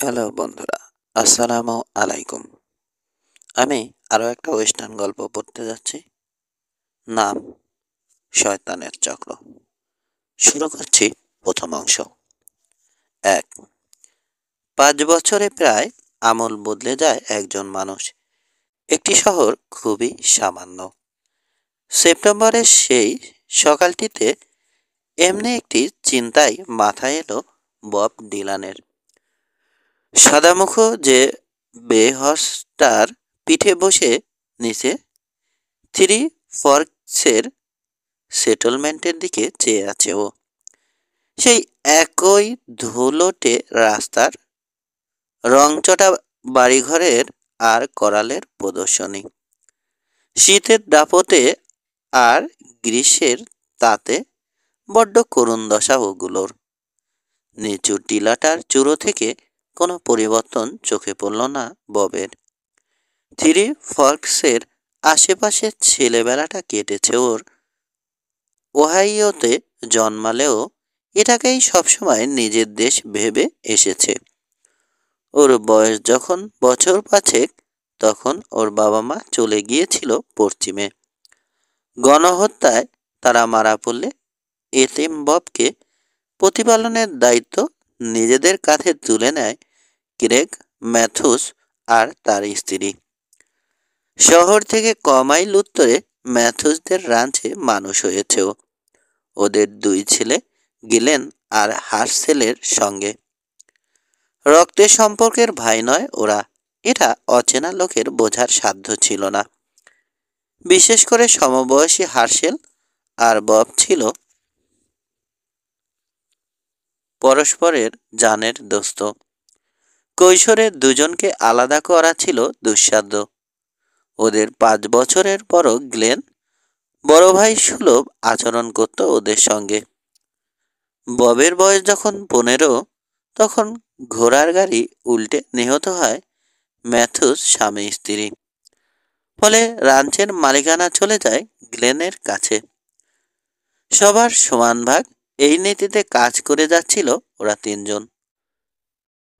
Hello বন্ধুরা, আসসালামু আলাইকুম। আমি আরও একটা ওয়েস্টার্ন গল্প পড়তে যাচ্ছি। নাম শয়তানের চক্র। শুরু করছি প্রথম অংশ। ১। ৫ বছরে প্রায় আমল বদলে যায় একজন মানুষ। একটি শহর খুবই সামান্য। সেপ্টেম্বরের সেই সকালটিতে এমনি একটি চিন্তায় মাথায় এলো বব ডিলানের। সাদামুখ যে বেহসটার পিঠে বসে নিচে থ্রি ফর্কসের সেটেলমেন্টের দিকে চেয়ে আছে ও। সেই একই ধুলোটে রাস্তার রংচটা বাড়িঘরের আর করালের প্রদর্শনী। শীতের দাপটে আর গ্রীষ্মের তাতে বড্ড করুণ দশা ওগুলোর। নিচু টিলাটার চূড়ো থেকে কোনো পরিবর্তন চোখে পড়ল না ববের। থ্রি ফর্কসের আশেপাশে ছেলেবেলাটা কেটেছে ওর। ওহাইওতে জন্মালেও এটাকেই সবসময় নিজের দেশ ভেবে এসেছে। ওর বয়স যখন বছর ৫ তখন ওর বাবা মা চলে গিয়েছিল পশ্চিমে। গণহত্যায় তারা মারা পড়লে এতিম ববকে প্রতিপালনের দায়িত্ব নিজেদের কাঁধে তুলে নেয় ক্রেগ ম্যাথুস আর তার স্ত্রী। শহর থেকে কমাইল উত্তরে ম্যাথুসদের রাঞ্চে মানুষ হয়েছেও ওদের ২ ছেলে গিলেন আর হার্সেলের সঙ্গে। রক্তের সম্পর্কের ভাই নয় ওরা, এটা অচেনা লোকের বোঝার সাধ্য ছিল না। বিশেষ করে সমবয়সী হার্সেল আর বব ছিল পরস্পরের জানের দোস্ত। কৈশোরে দুজনকে আলাদা করা ছিল দুঃসাধ্য। ওদের ৫ বছরের বড় গ্লেন বড় ভাই সুলভ আচরণ করত ওদের সঙ্গে। ববের বয়স যখন ১৫ তখন ঘোড়ার গাড়ি উল্টে নিহত হয় ম্যাথুস স্বামী স্ত্রী। ফলে রাঞ্চের মালিকানা চলে যায় গ্লেনের কাছে। সবার সমান ভাগ, এই নীতিতে কাজ করে যাচ্ছিল ওরা ৩ জন।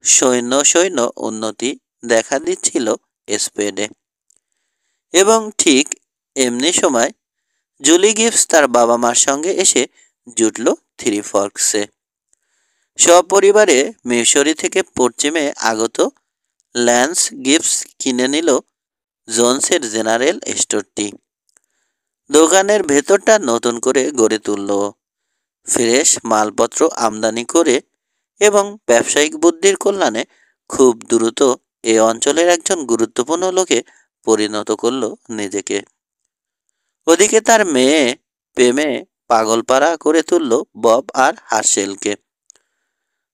সৈন্য উন্নতি দেখা দিচ্ছিল স্পেডে। এবং ঠিক এমনি সময় জুলি গিবস তার বাবা মার সঙ্গে এসে জুটল থ্রি ফর্কসে। সপরিবারে মিসরি থেকে পশ্চিমে আগত ল্যান্স গিবস কিনে নিল জোন্সের জেনারেল স্টোরটি। দোকানের ভেতরটা নতুন করে গড়ে তুলল, ফ্রেশ মালপত্র আমদানি করে এবং ব্যবসায়িক বুদ্ধির কল্যাণে খুব দ্রুত এ অঞ্চলের একজন গুরুত্বপূর্ণ লোকে পরিণত করল নিজেকে। ওদিকে তার মেয়ে প্রেমে পাগলপাড়া করে তুলল বব আর হার্সেলকে।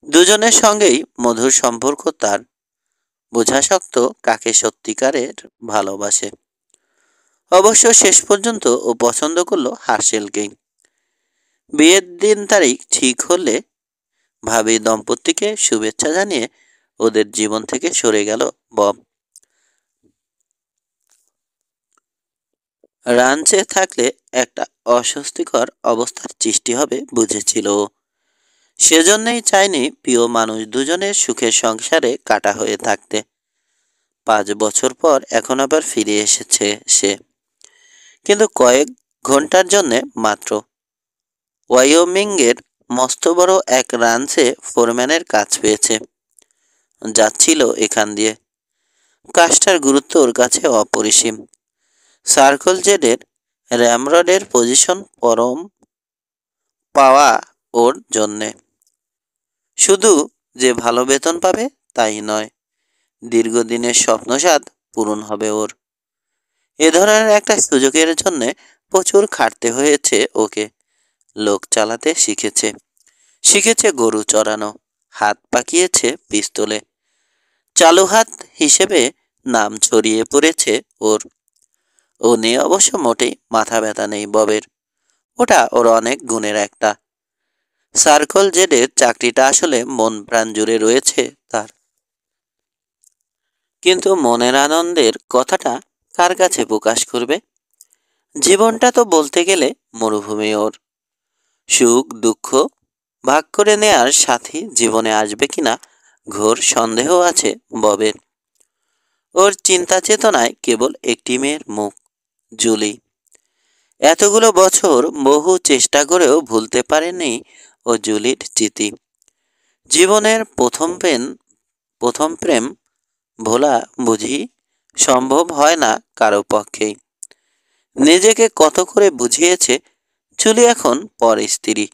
দুজনের সঙ্গেই মধুর সম্পর্ক তার। বোঝা শক্ত কাকে সত্যিকারের ভালোবাসে। অবশ্য শেষ পর্যন্ত ও পছন্দ করলো হার্সেলকেই। বিয়ের দিন তারিখ ঠিক হলে ভাবি দম্পতিকে শুভেচ্ছা জানিয়ে ওদের জীবন থেকে সরে গেল বব। রাঞ্চে থাকলে একটা অস্বস্তিকর অবস্থার সৃষ্টি হবে বুঝেছিল। সেজন্যই চায়নি প্রিয় মানুষ দুজনের সুখের সংসারে কাটা হয়ে থাকতে। ৫ বছর পর এখন আবার ফিরে এসেছে সে, কিন্তু কয়েক ঘন্টার জন্যে মাত্র। ওয়াইয়োমিংয়ের মস্ত বড় এক রাঞ্চে ফোরম্যানের কাজ পেয়েছে। যাচ্ছিল এখান দিয়ে। কাজটার গুরুত্ব ওর কাছে অপরিসীম। সার্কল জেডের র্যামরডের পজিশন পরম পাওয়া ওর জন্যে। শুধু যে ভালো বেতন পাবে তাই নয়, দীর্ঘদিনের স্বপ্নসাদ পূরণ হবে ওর। এ ধরনের একটা সুযোগের জন্যে প্রচুর খাটতে হয়েছে ওকে। লোক চালাতে শিখেছে গরু চড়ানো, হাত পাকিয়েছে পিস্তলে। চালু হাত হিসেবে নাম ছড়িয়ে পড়েছে ওর। ও নিয়ে অবশ্য মোটেই মাথা ব্যথা নেই ববের। ওটা ওর অনেক গুণের একটা। সার্কল জেডের চাকরিটা আসলে মন প্রাণ জুড়ে রয়েছে তার। কিন্তু মনের আনন্দের কথাটা কার কাছে প্রকাশ করবে? জীবনটা তো বলতে গেলে মরুভূমি ওর। সুখ দুঃখ ভাগ করে নেয়ার সাথী জীবনে আসবে কিনা ঘোর সন্দেহ আছে ববের। ওর চিন্তা চেতনায় কেবল একটি মেয়ের মুখ, জুলি। এতগুলো বছর বহু চেষ্টা করেও ভুলতে পারেনি ও জুলির স্মৃতি। জীবনের প্রথম প্রেম ভোলা বুঝি সম্ভব হয় না কারো পক্ষেই। নিজেকে কত করে বুঝিয়েছে জুলি এখন পর স্ত্রী,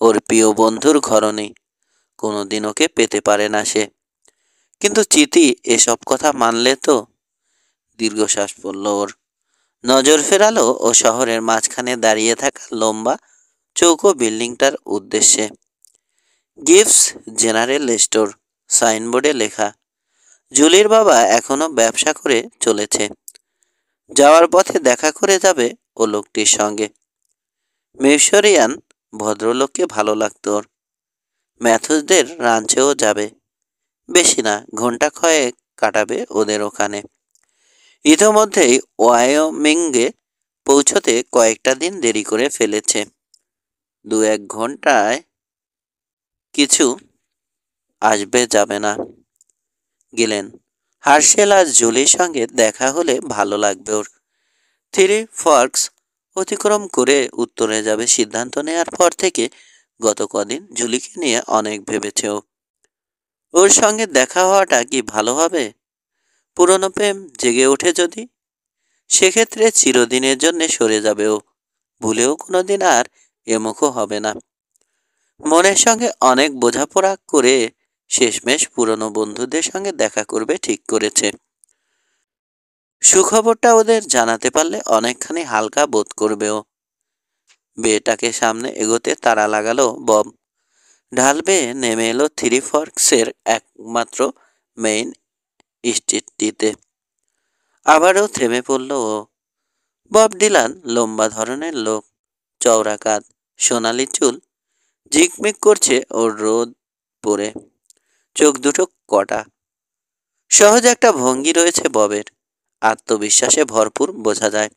ওর প্রিয় বন্ধুর ঘরণী, কোনোদিন ওকে পেতে পারে না সে। কিন্তু চিতি এসব কথা মানলে তো। দীর্ঘশ্বাস পড়ল ওর। নজর ফেরালো ও শহরের মাঝখানে দাঁড়িয়ে থাকা লম্বা চৌকো বিল্ডিংটার উদ্দেশ্যে। গিফটস জেনারেল স্টোর সাইনবোর্ডে লেখা। জুলির বাবা এখনো ব্যবসা করে চলেছে। যাওয়ার পথে দেখা করে যাবে ও লোকটির সঙ্গে। মিশরিয়ান ভদ্রলোককে ভালো লাগতো ওর। ম্যাথুসদের রাঞ্চেও যাবে। বেশি না, ঘন্টা কয়েক কাটাবে ওদের ওখানে। ইতোমধ্যেই ওয়াইয়োমিংয়ে পৌঁছতে কয়েকটা দিন দেরি করে ফেলেছে। 2-1 ঘন্টায় কিছু আসবে যাবে না। গেলেন। হার্শেল আর জুলির সঙ্গে দেখা হলে ভালো লাগবে ওর। থ্রি ফর্কস অতিক্রম করে উত্তরে যাবে সিদ্ধান্ত নেওয়ার পর থেকে গত কদিন জুলিকে নিয়ে অনেক ভেবেছে ও। ওর সঙ্গে দেখা হওয়াটা কি ভালো হবে? পুরনো প্রেম জেগে ওঠে যদি, সেক্ষেত্রে চিরদিনের জন্য সরে যাবে ও। ভুলেও কোনোদিন আর এমুখও হবে না। মনের সঙ্গে অনেক বোঝাপড়া করে শেষমেশ পুরনো বন্ধুদের সঙ্গে দেখা করবে ঠিক করেছে। সুখবরটা ওদের জানাতে পারলে অনেকখানি হালকা বোধ করবে ও। বিয়েটাকে সামনে এগোতে তাড়া লাগালো বব। ঢাল বেয়ে নেমে এলো থ্রি ফর্কসের একমাত্র মেইন স্ট্রিটটিতে। আবারও থেমে পড়ল ও। বব ডিলান লম্বা ধরনের লোক, চওড়া কাঁধ, সোনালি চুল, ঝিকমিক করছে ওর রোদ পরে। চোখ দুটো কটা। সহজ একটা ভঙ্গি রয়েছে ববের, আত্মবিশ্বাসে ভরপুর বোঝা যায়।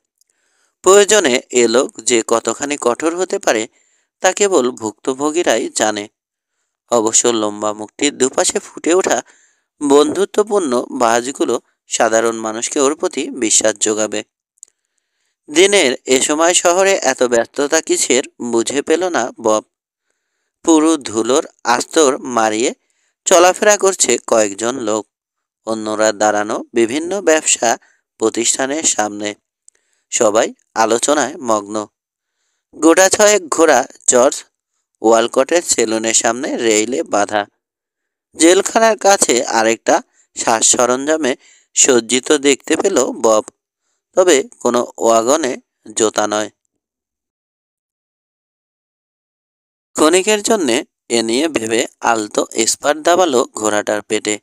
প্রয়োজনে এ লোক যে কতখানি কঠোর হতে পারে তা কেবল ভুক্তভোগীরাই জানে। অবশ্য লম্বা মুখটির দুপাশে ফুটে ওঠা বন্ধুত্বপূর্ণ বাজগুলো সাধারণ মানুষকে ওর প্রতি বিশ্বাস যোগাবে। দিনের এ সময় শহরে এত ব্যস্ততা কিসের বুঝে পেল না বব। পুরো ধুলোর আস্তর মারিয়ে চলাফেরা করছে কয়েকজন লোক। অন্যরা দাঁড়ানো বিভিন্ন ব্যবসা প্রতিষ্ঠানের সামনে। সবাই আলোচনায় মগ্ন। গোটা ছয়েক ঘোড়া জর্জ ওয়ালকটের সেলুনের সামনে রেইলে বাঁধা। জেলখানার কাছে আরেকটা সাজ সরঞ্জামে সজ্জিত দেখতে পেল বব, তবে কোনো ওয়াগনে জোতা নয়। ক্ষণিকের জন্যে এ নিয়ে ভেবে আলতো স্পার দাবালো ঘোড়াটার পেটে।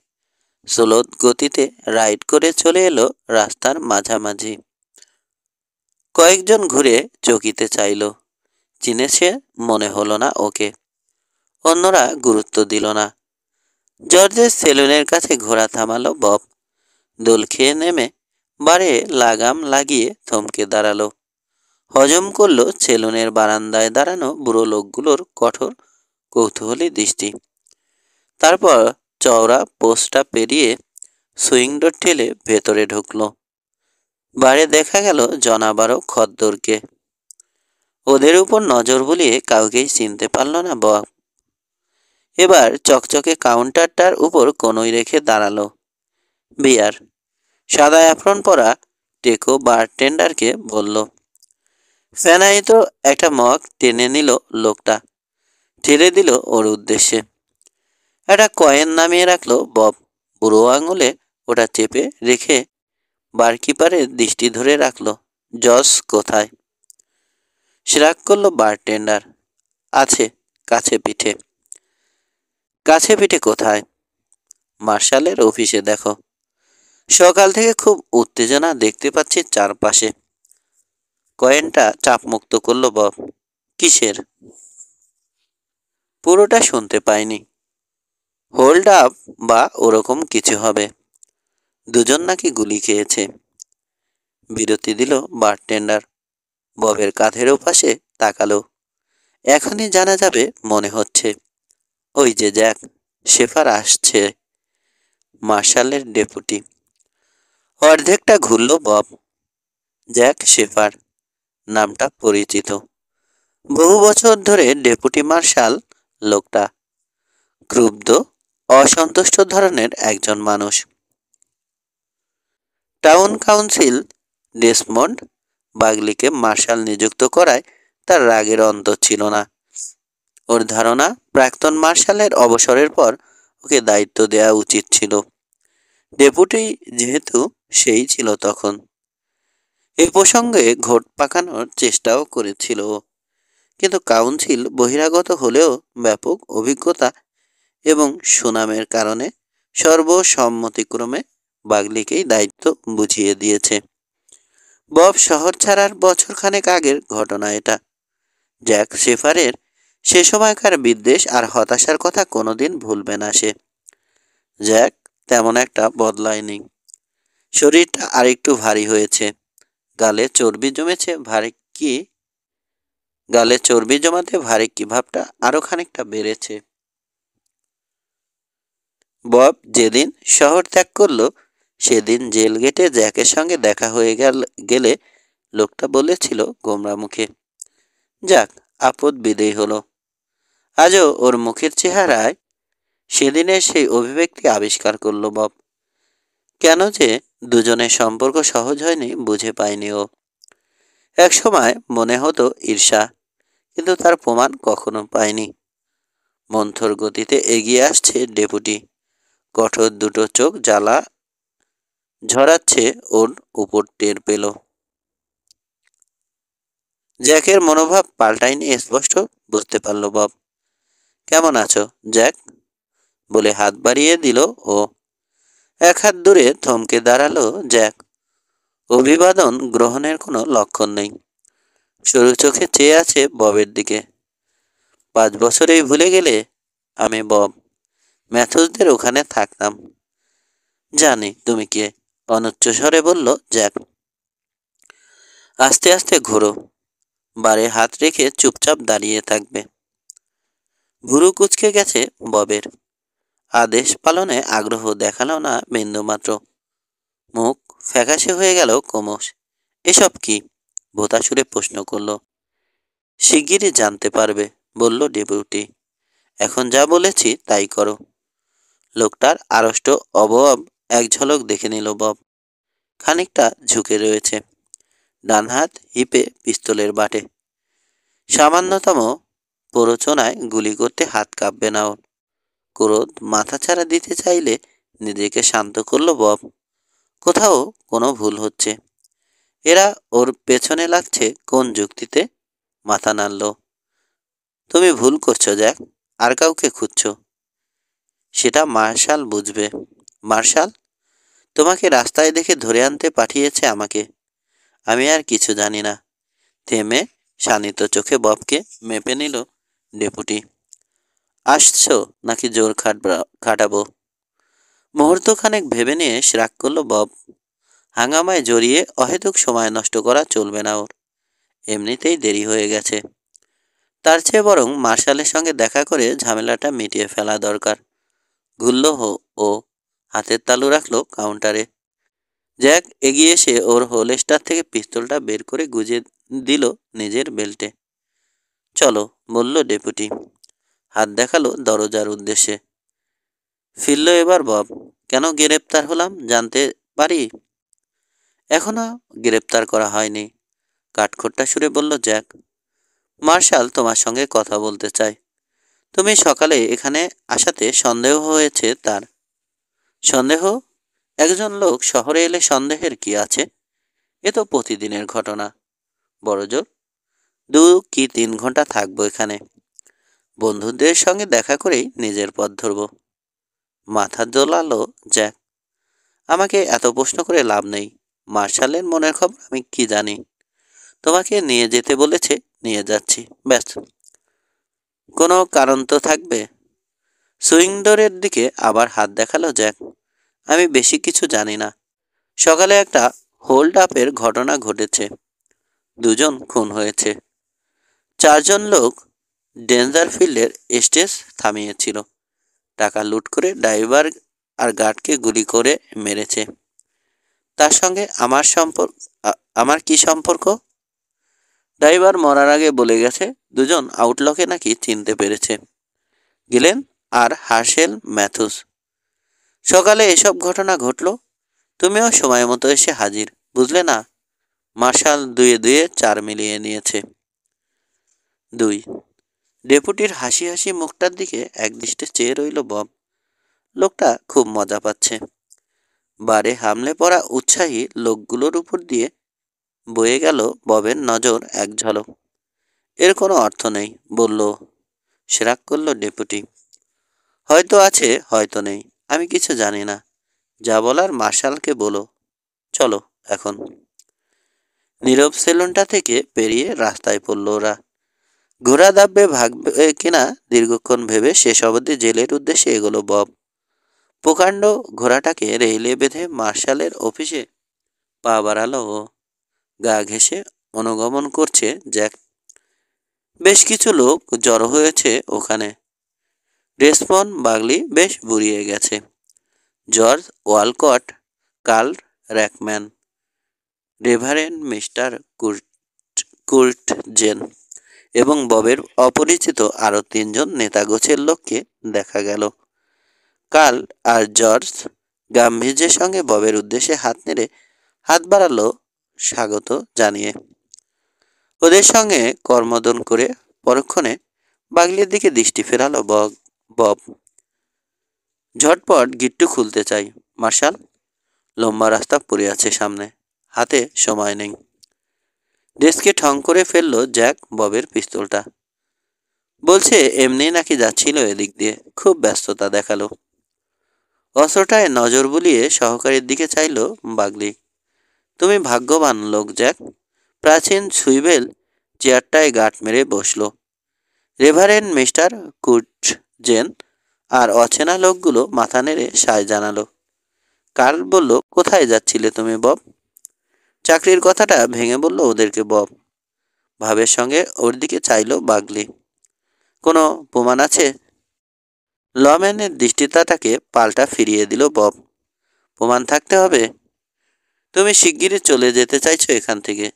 স্লোত গতিতে রাইড করে চলে এলো রাস্তার মাঝামাঝি। কয়েকজন ঘুরে চকিতে চাইল, চিনেছে মনে হলো না ওকে। অন্যরা গুরুত্ব দিল না। জর্জের সেলুনের কাছে ঘোড়া থামালো বব। দোল খেয়ে নেমে বারে লাগাম লাগিয়ে থমকে দাঁড়ালো। হজম করলো সেলুনের বারান্দায় দাঁড়ানো বুড়ো লোকগুলোর কঠোর কৌতূহলী দৃষ্টি। তারপর চওড়া পোস্টটা পেরিয়ে সুইং ডোর ঠেলে ভেতরে ঢুকলো। বারে দেখা গেল জনাবারো খদ্দরকে। ওদের উপর নজর বুলিয়ে কাউকেই চিনতে পারল না বব। এবার চকচকে কাউন্টারটার উপর কনুই রেখে দাঁড়ালো। বিয়ার। সাদা অ্যাপ্রন পরা টেকো বারটেন্ডারকে বলল। ফেনাইত একটা মগ টেনে নিল লোকটা, ঠেলে দিল ওর উদ্দেশ্যে। একটা কয়েন নামিয়ে রাখলো বব। বুড়ো আঙুলে ওটা চেপে রেখে বারকিপারের দৃষ্টি ধরে রাখলো। জজ কোথায়? রাগ করলো বারটেন্ডার। আছে, কাছে পিঠে। কাছে পিঠে কোথায়? মার্শালের অফিসে দেখো। সকাল থেকে খুব উত্তেজনা দেখতে পাচ্ছি চারপাশে। কয়েনটা চাপমুক্ত করলো বব। কিসের? পুরোটা শুনতে পাইনি। হোল্ড আপ বা ওরকম কিছু হবে। দুজন নাকি গুলি খেয়েছে। বিরতি দিল বারটেন্ডার। ববের কাঁধের ওপাশে তাকালো। এখনই জানা যাবে মনে হচ্ছে। ওই যে জ্যাক শেফার আসছে। মার্শালের ডেপুটি। অর্ধেকটা ঘুরল বব। জ্যাক শেফার নামটা পরিচিত। বহু বছর ধরে ডেপুটি মার্শাল লোকটা ক্রুব্ধ, অসন্তুষ্ট ধরনের একজন মানুষ। টাউন কাউন্সিল ডেসমন্ড বাগলিকে মার্শাল নিযুক্ত করায় তার রাগের অন্ত ছিল না। ওর ধারণা প্রাক্তন মার্শালের অবসরের পর ওকে দায়িত্ব দেওয়া উচিত ছিল। ডেপুটি যেহেতু সেই ছিল তখন। এ প্রসঙ্গে ঘোট পাকানোর চেষ্টাও করেছিল, কিন্তু কাউন্সিল বহিরাগত হলেও ব্যাপক অভিজ্ঞতা এবং সুনামের কারণে সর্বসম্মতিক্রমে বাগলিকেই দায়িত্ব বুঝিয়ে দিয়েছে। বব শহর ছাড়ার বছরখানেক আগের ঘটনা এটা। জ্যাক শেফারের সে সময়কার বিদ্বেষ আর হতাশার কথা কোনোদিন ভুলবে না সে। জ্যাক তেমন একটা বদলায়নি। শরীরটা আরেকটু ভারী হয়েছে। গালে চর্বি জমেছে গালে চর্বি জমাতে ভারী কি ভাবটা আরো খানিকটা বেড়েছে। বব যেদিন শহর ত্যাগ করলো সেদিন জেল গেটে জ্যাকের সঙ্গে দেখা হয়ে গেলে লোকটা বলেছিল গোমরা মুখে, যাক আপদ বিদেয় হলো। আজও ওর মুখের চেহারায় সেদিনের সেই অভিব্যক্তি আবিষ্কার করলো বব। কেন যে দুজনের সম্পর্ক সহজ হয়নি বুঝে পায়নি ও। এক সময় মনে হতো ঈর্ষা, কিন্তু তার প্রমাণ কখনো পায়নি। মন্থর গতিতে এগিয়ে আসছে ডেপুটি। কঠোর দুটো চোখ জ্বালা ঝরাচ্ছে ওর উপর টের পেল। জ্যাকের মনোভাব পাল্টায়নি স্পষ্ট বুঝতে পারল বব। কেমন আছো জ্যাক বলে হাত বাড়িয়ে দিল ও। এক হাত দূরে থমকে দাঁড়ালো জ্যাক। অভিবাদন গ্রহণের কোনো লক্ষণ নেই। সরু চোখে চেয়ে আছে ববের দিকে। 5 বছরেই ভুলে গেলে? আমি বব, ম্যাথুসদের ওখানে থাকতাম। জানি তুমি কে, অনুচ্চ স্বরে বলল জ্যাক। আস্তে আস্তে ঘোরো, বারে হাত রেখে চুপচাপ দাঁড়িয়ে থাকবে। ভুরু কুচকে গেছে ববের। আদেশ পালনে আগ্রহ দেখালো না বিন্দুমাত্র। মুখ ফ্যাকাশে হয়ে গেল ক্রমশ। এসব কি? ভোতা সুরে প্রশ্ন করল। শিগগিরই জানতে পারবে, বলল ডেপুটি। এখন যা বলেছি তাই করো। লোকটার আড়ষ্ট অবয়ব এক ঝলক দেখে নিল বব। খানিকটা ঝুঁকে রয়েছে, ডান হাত হিপে পিস্তলের বাটে। সামান্যতম প্ররোচনায় গুলি করতে হাত কাঁপবে না ওর। ক্রোধ মাথাছাড়া দিতে চাইলে নিজেকে শান্ত করল বব। কোথাও কোনো ভুল হচ্ছে। এরা ওর পেছনে লাগছে কোন যুক্তিতে? মাথা নাড়ল। তুমি ভুল করছো জ্যাক, আর কাউকে খুঁজছো। সেটা মার্শাল বুঝবে। মার্শাল তোমাকে রাস্তায় দেখে ধরে আনতে পাঠিয়েছে আমাকে। আমি আর কিছু জানি না। থেমে শানিত চোখে ববকে মেপে নিল ডেপুটি। আসছো নাকি জোর খাটাবো? মুহূর্তখানেক ভেবে নিয়ে রাগ করল বব। হাঙ্গামায় জড়িয়ে অহেতুক সময় নষ্ট করা চলবে না ওর। এমনিতেই দেরি হয়ে গেছে। তার চেয়ে বরং মার্শালের সঙ্গে দেখা করে ঝামেলাটা মিটিয়ে ফেলা দরকার। ঘুরল ও, হাতের তালু রাখলো কাউন্টারে। জ্যাক এগিয়ে এসে ওর হোলস্টার থেকে পিস্তলটা বের করে গুজে দিল নিজের বেল্টে। চলো, বলল ডেপুটি। হাত দেখালো দরজার উদ্দেশ্যে। ফিরল এবার বব। কেন গ্রেপ্তার হলাম জানতে পারি? এখনো গ্রেপ্তার করা হয়নি, কাঠখোট্টা সুরে বলল জ্যাক। মার্শাল তোমার সঙ্গে কথা বলতে চায়। তুমি সকালে এখানে আসাতে সন্দেহ হয়েছে তার। সন্দেহ? একজন লোক শহরে এলে সন্দেহের কি আছে? এ তো প্রতিদিনের ঘটনা। বড়জোর 2 কি 3 ঘন্টা থাকবো এখানে। বন্ধুদের সঙ্গে দেখা করেই নিজের পথ ধরব। মাথা দোলালো জ্যাক। আমাকে এত প্রশ্ন করে লাভ নেই। মার্শালের মনের খবর আমি কি জানি? তোমাকে নিয়ে যেতে বলেছে, নিয়ে যাচ্ছি, ব্যাস। কোনো কারণ তো থাকবে। সুইং ডোরের দিকে আবার হাত দেখালো জ্যাক। আমি বেশি কিছু জানি না। সকালে একটা হোল্ড আপের ঘটনা ঘটেছে। 2 জন খুন হয়েছে। 4 জন লোক ডেঞ্জারফিল্ডের স্টেজ থামিয়েছিল। টাকা লুট করে ড্রাইভার আর গার্ডকে গুলি করে মেরেছে। তার সঙ্গে আমার কি সম্পর্ক? ড্রাইভার মরার আগে বলে গেছে দুজন আউটলকে নাকি চিনতে পেরেছে, গিলেন আর হার্শেল ম্যাথুস। সকালে এসব ঘটনা ঘটল, তুমিও সময় মতো এসে হাজির, বুঝলে না? মার্শাল দুয়ে দুয়ে 4 মিলিয়ে নিয়েছে। 2। ডেপুটির হাসি হাসি মুখটার দিকে একদৃষ্টে চেয়ে রইল বব। লোকটা খুব মজা পাচ্ছে। বারে হামলে পড়া উৎসাহী লোকগুলোর উপর দিয়ে বয়ে গেল ববের নজর এক ঝলক। এর কোনো অর্থ নেই, বলল। সেরাক করল ডেপুটি। হয়তো আছে, হয়তো নেই, আমি কিছু জানি না। যা বলার মার্শালকে বলো। চলো এখন। নীরব সেলুনটা থেকে পেরিয়ে রাস্তায় পড়ল ওরা। ঘোড়া দাববে ভাগবে কিনা দীর্ঘক্ষণ ভেবে শেষ অবধি জেলের উদ্দেশ্যে এগোলো বব। প্রকাণ্ড ঘোড়াটাকে রেইলে বেঁধে মার্শালের অফিসে পা বাড়ালো ও। গা ঘেঁষে অনুগমন করছে জ্যাক। বেশ কিছু লোক জড়ো হয়েছে ওখানে। ডেসমন্ড বাগলি বেশ বুড়িয়ে গেছে। George Walcott, Carl Rackman, Reverend Mister Kurtzen এবং ববের অপরিচিত আরও 3 জন নেতাগোছের লোককে দেখা গেল। কার্ল আর জর্জ গাম্ভীর্যের সঙ্গে ববের উদ্দেশ্যে হাত নেড়ে হাত বাড়ালো স্বাগত জানিয়ে। ওদের সঙ্গে কর্মদন করে পরক্ষণে বাগলির দিকে দৃষ্টি ফেরালো বব। ঝটপট গিট্টু খুলতে চাই মার্শাল, লম্বা রাস্তা পড়ে আছে সামনে, হাতে সময় নেই। ডেস্কে ঠং করে ফেললো জ্যাক ববের পিস্তলটা। বলছে এমনি নাকি যাচ্ছিল এদিক দিয়ে, খুব ব্যস্ততা দেখালো। অস্ত্রটায় নজর বুলিয়ে সহকারীর দিকে চাইল বাগলি। তুমি ভাগ্যবান লোক জ্যাক। প্রাচীন সুইবেল চেয়ারটায় গাঁট মেরে বসল। রেভারেন্ড মিস্টার কুর্টজেন আর অচেনা লোকগুলো মাথা নেড়ে সায় জানালো। কার্ল বলল, কোথায় যাচ্ছিলে তুমি বব? চাকরির কথাটা ভেঙে বলল ওদেরকে বব। ভাবের সঙ্গে ওর দিকে চাইল বাগলি। কোনো প্রমাণ আছে? লম্যানের দৃষ্টিটাকে পাল্টা ফিরিয়ে দিল বব। প্রমাণ থাকতে হবে? তুমি শিগগিরই চলে যেতে চাইছো এখান থেকে।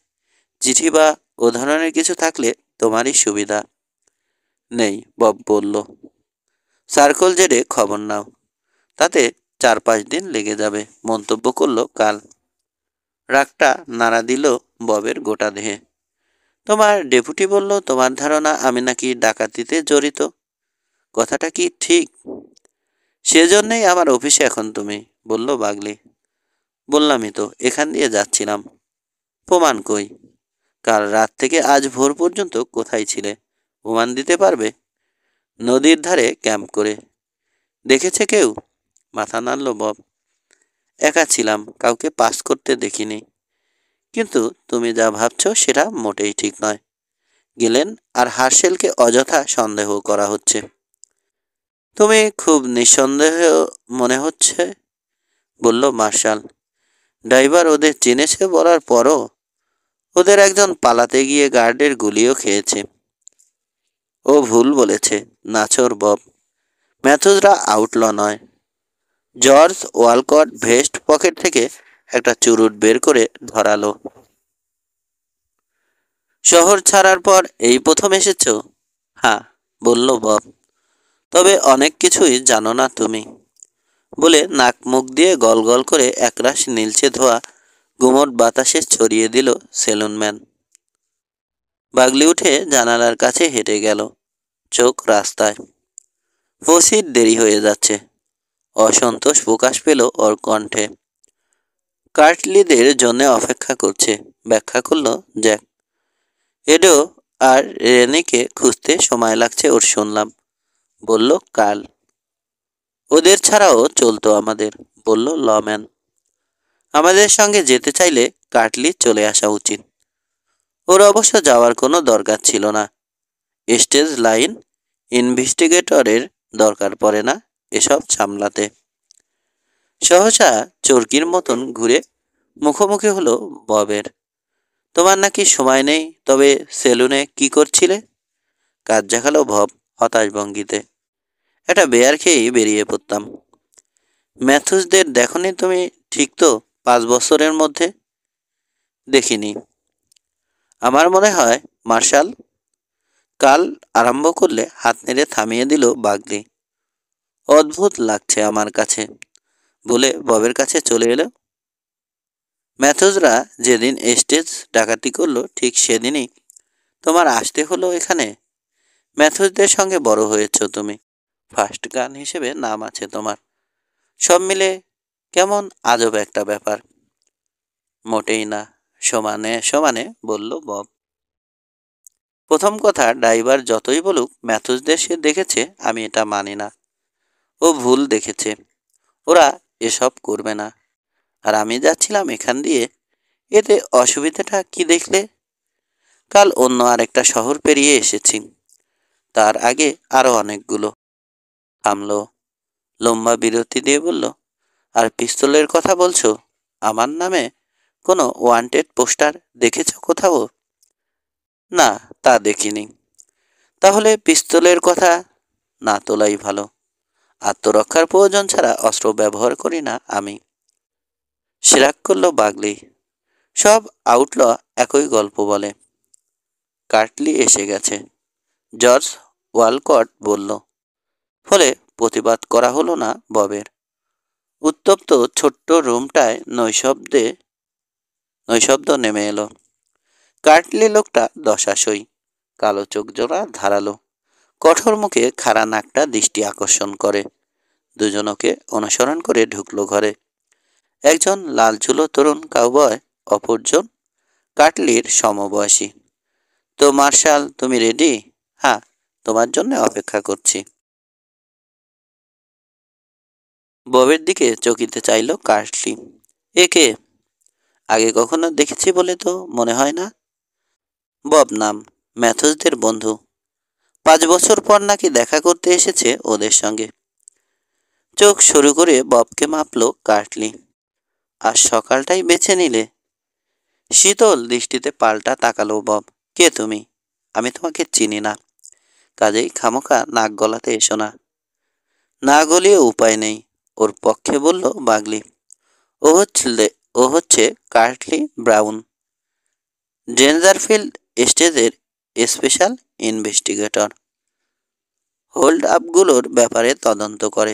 চিঠি বা ও ধরনের কিছু থাকলে তোমারই সুবিধা। নেই, বব বলল। সার্কল জেডে খবর নাও, তাতে 4-5 দিন লেগে যাবে, মন্তব্য করল কাল। রাগটা নাড়া দিল ববের গোটা দেহে। তোমার ডেপুটি বলল তোমার ধারণা আমি নাকি ডাকাতিতে জড়িত। কথাটা কি ঠিক? সেজন্যই আমার অফিসে এখন তুমি, বলল বাগলি। বললামই তো, এখান দিয়ে যাচ্ছিলাম। প্রমাণ কই? কাল রাত থেকে আজ ভোর পর্যন্ত কোথায় ছিলে? প্রমাণ দিতে পারবে? নদীর ধারে ক্যাম্প করে। দেখেছে কেউ? মাথা নাড়ল বব। একা ছিলাম, কাউকে পাস করতে দেখিনি। কিন্তু তুমি যা ভাবছো সেটা মোটেই ঠিক নয়। গেলেন আর হার্শেলকে অযথা সন্দেহ করা হচ্ছে। তুমি খুব নিঃসন্দেহ মনে হচ্ছে, বলল মার্শাল। ড্রাইভার ওদের চিনেছে বলার পরও ওদের একজন পালাতে গিয়ে গার্ডের গুলিও খেয়েছে। ও ভুল বলেছে, নাছোড় বব। ম্যাথুসরা আউটল নয়। জর্জ ওয়ালকট ভেস্ট পকেট থেকে একটা চুরুট বের করে ধরালো। শহর ছাড়ার পর এই প্রথম এসেছো? হ্যাঁ, বলল বব। তবে অনেক কিছুই জানো না তুমি, বলে নাক মুখ দিয়ে গল গল করে একরাশ নীলচে ধোয়া গুমট বাতাসে ছড়িয়ে দিল সেলুনম্যান। বাগলি উঠে জানালার কাছে হেঁটে গেল, চোখ রাস্তায়। ফসির দেরি হয়ে যাচ্ছে, অসন্তোষ প্রকাশ পেল ওর কণ্ঠে। কার্টলিদের জন্য অপেক্ষা করছে, ব্যাখ্যা করল জ্যাক। এডো আর রেনিকে খুঁজতে সময় লাগছে ওর, শুনলাম, বলল কার্ল। ওদের ছাড়াও চলতো আমাদের, বলল লম্যান। আমাদের সঙ্গে যেতে চাইলে কার্টলি চলে আসা উচিত। ওর অবশ্য যাওয়ার কোনো দরকার ছিল না। স্টেজ লাইন ইনভেস্টিগেটরের দরকার পড়ে না এসব সামলাতে। সহসা চরকির মতন ঘুরে মুখোমুখি হলো ববের। তোমার নাকি সময় নেই, তবে সেলুনে কি করছিলে? কাজ দেখালো বব হতাশ ভঙ্গিতে। একটা বেয়ার খেয়েই বেরিয়ে পড়তাম। ম্যাথুসদের দেখনি তুমি? ঠিক তো, 5 বছরের মধ্যে দেখিনি। আমার মনে হয় মার্শাল। কাল আরম্ভ করলে হাত নেড়ে থামিয়ে দিল বাগলি। অদ্ভুত লাগছে আমার কাছে, বলে ববের কাছে চলে এলো। ম্যাথুসরা যেদিন স্টেজ ডাকাতি করলো ঠিক সেদিনই তোমার আসতে হলো এখানে। ম্যাথুসদের সঙ্গে বড় হয়েছ তুমি, ফার্স্ট গান হিসেবে নাম আছে তোমার। সব মিলে কেমন আজব একটা ব্যাপার। মোটেই না, সমানে সমানে বলল বব। প্রথম কথা, ড্রাইভার যতই বলুক ম্যাথুসদের সে দেখেছে, আমি এটা মানি না। ও ভুল দেখেছে, ওরা এসব করবে না। আর আমি যাচ্ছিলাম এখান দিয়ে, এতে অসুবিধাটা কি দেখলে? কাল অন্য আরেকটা শহর পেরিয়ে এসেছি, তার আগে আরো অনেকগুলো। থামলো, লম্বা বিরতি দিয়ে বলল, আর পিস্তলের কথা বলছো? আমার নামে কোনো ওয়ান্টেড পোস্টার দেখেছ কোথাও? না, তা দেখিনি। তাহলে পিস্তলের কথা না তোলাই ভালো। আত্মরক্ষার প্রয়োজন ছাড়া অস্ত্র ব্যবহার করি না আমি। সে রাগ করল বাগলি। সব আউটল একই গল্প বলে। কার্টলি এসে গেছে, জর্জ ওয়ালকট বলল। ফলে প্রতিবাদ করা হলো না ববের। উত্তপ্ত ছোট্ট রুমটায় নৈশব্দ নেমে এলো। কার্টলি লোকটা দশাসই, কালো চোখ জোড়া ধারালো, কঠোর মুখে খাড়া নাকটা দৃষ্টি আকর্ষণ করে। দুজনকে অনুসরণ করে ঢুকলো ঘরে। একজন লাল চুলো তরুণ কাউবয়, অপরজন কাটলির সমবয়সী। তো মার্শাল, তুমি রেডি? হ্যাঁ, তোমার জন্য অপেক্ষা করছি। ববের দিকে চকিতে চাইল কাটলি। একে আগে কখনো দেখেছি বলে তো মনে হয় না। বব নাম, ম্যাথুসদের বন্ধু। 5 বছর পর নাকি দেখা করতে এসেছে ওদের সঙ্গে। চোখ শুরু করে ববকে মাপল কাটলি। আর সকালটাই বেছে নিলে? শীতল দৃষ্টিতে পাল্টা তাকালো বব। কে তুমি? আমি তোমাকে চিনি না, কাজেই খামোকা নাক গলাতে এসো না। না গলিয়ে উপায় নেই, ওর পক্ষে বলল বাগলি। ও হচ্ছে ও হচ্ছে কার্টলি ব্রাউন, ডেঞ্জারফিল্ড স্টেজের স্পেশাল ইনভেস্টিগেটর। হোল্ড আপগুলোর ব্যাপারে তদন্ত করে।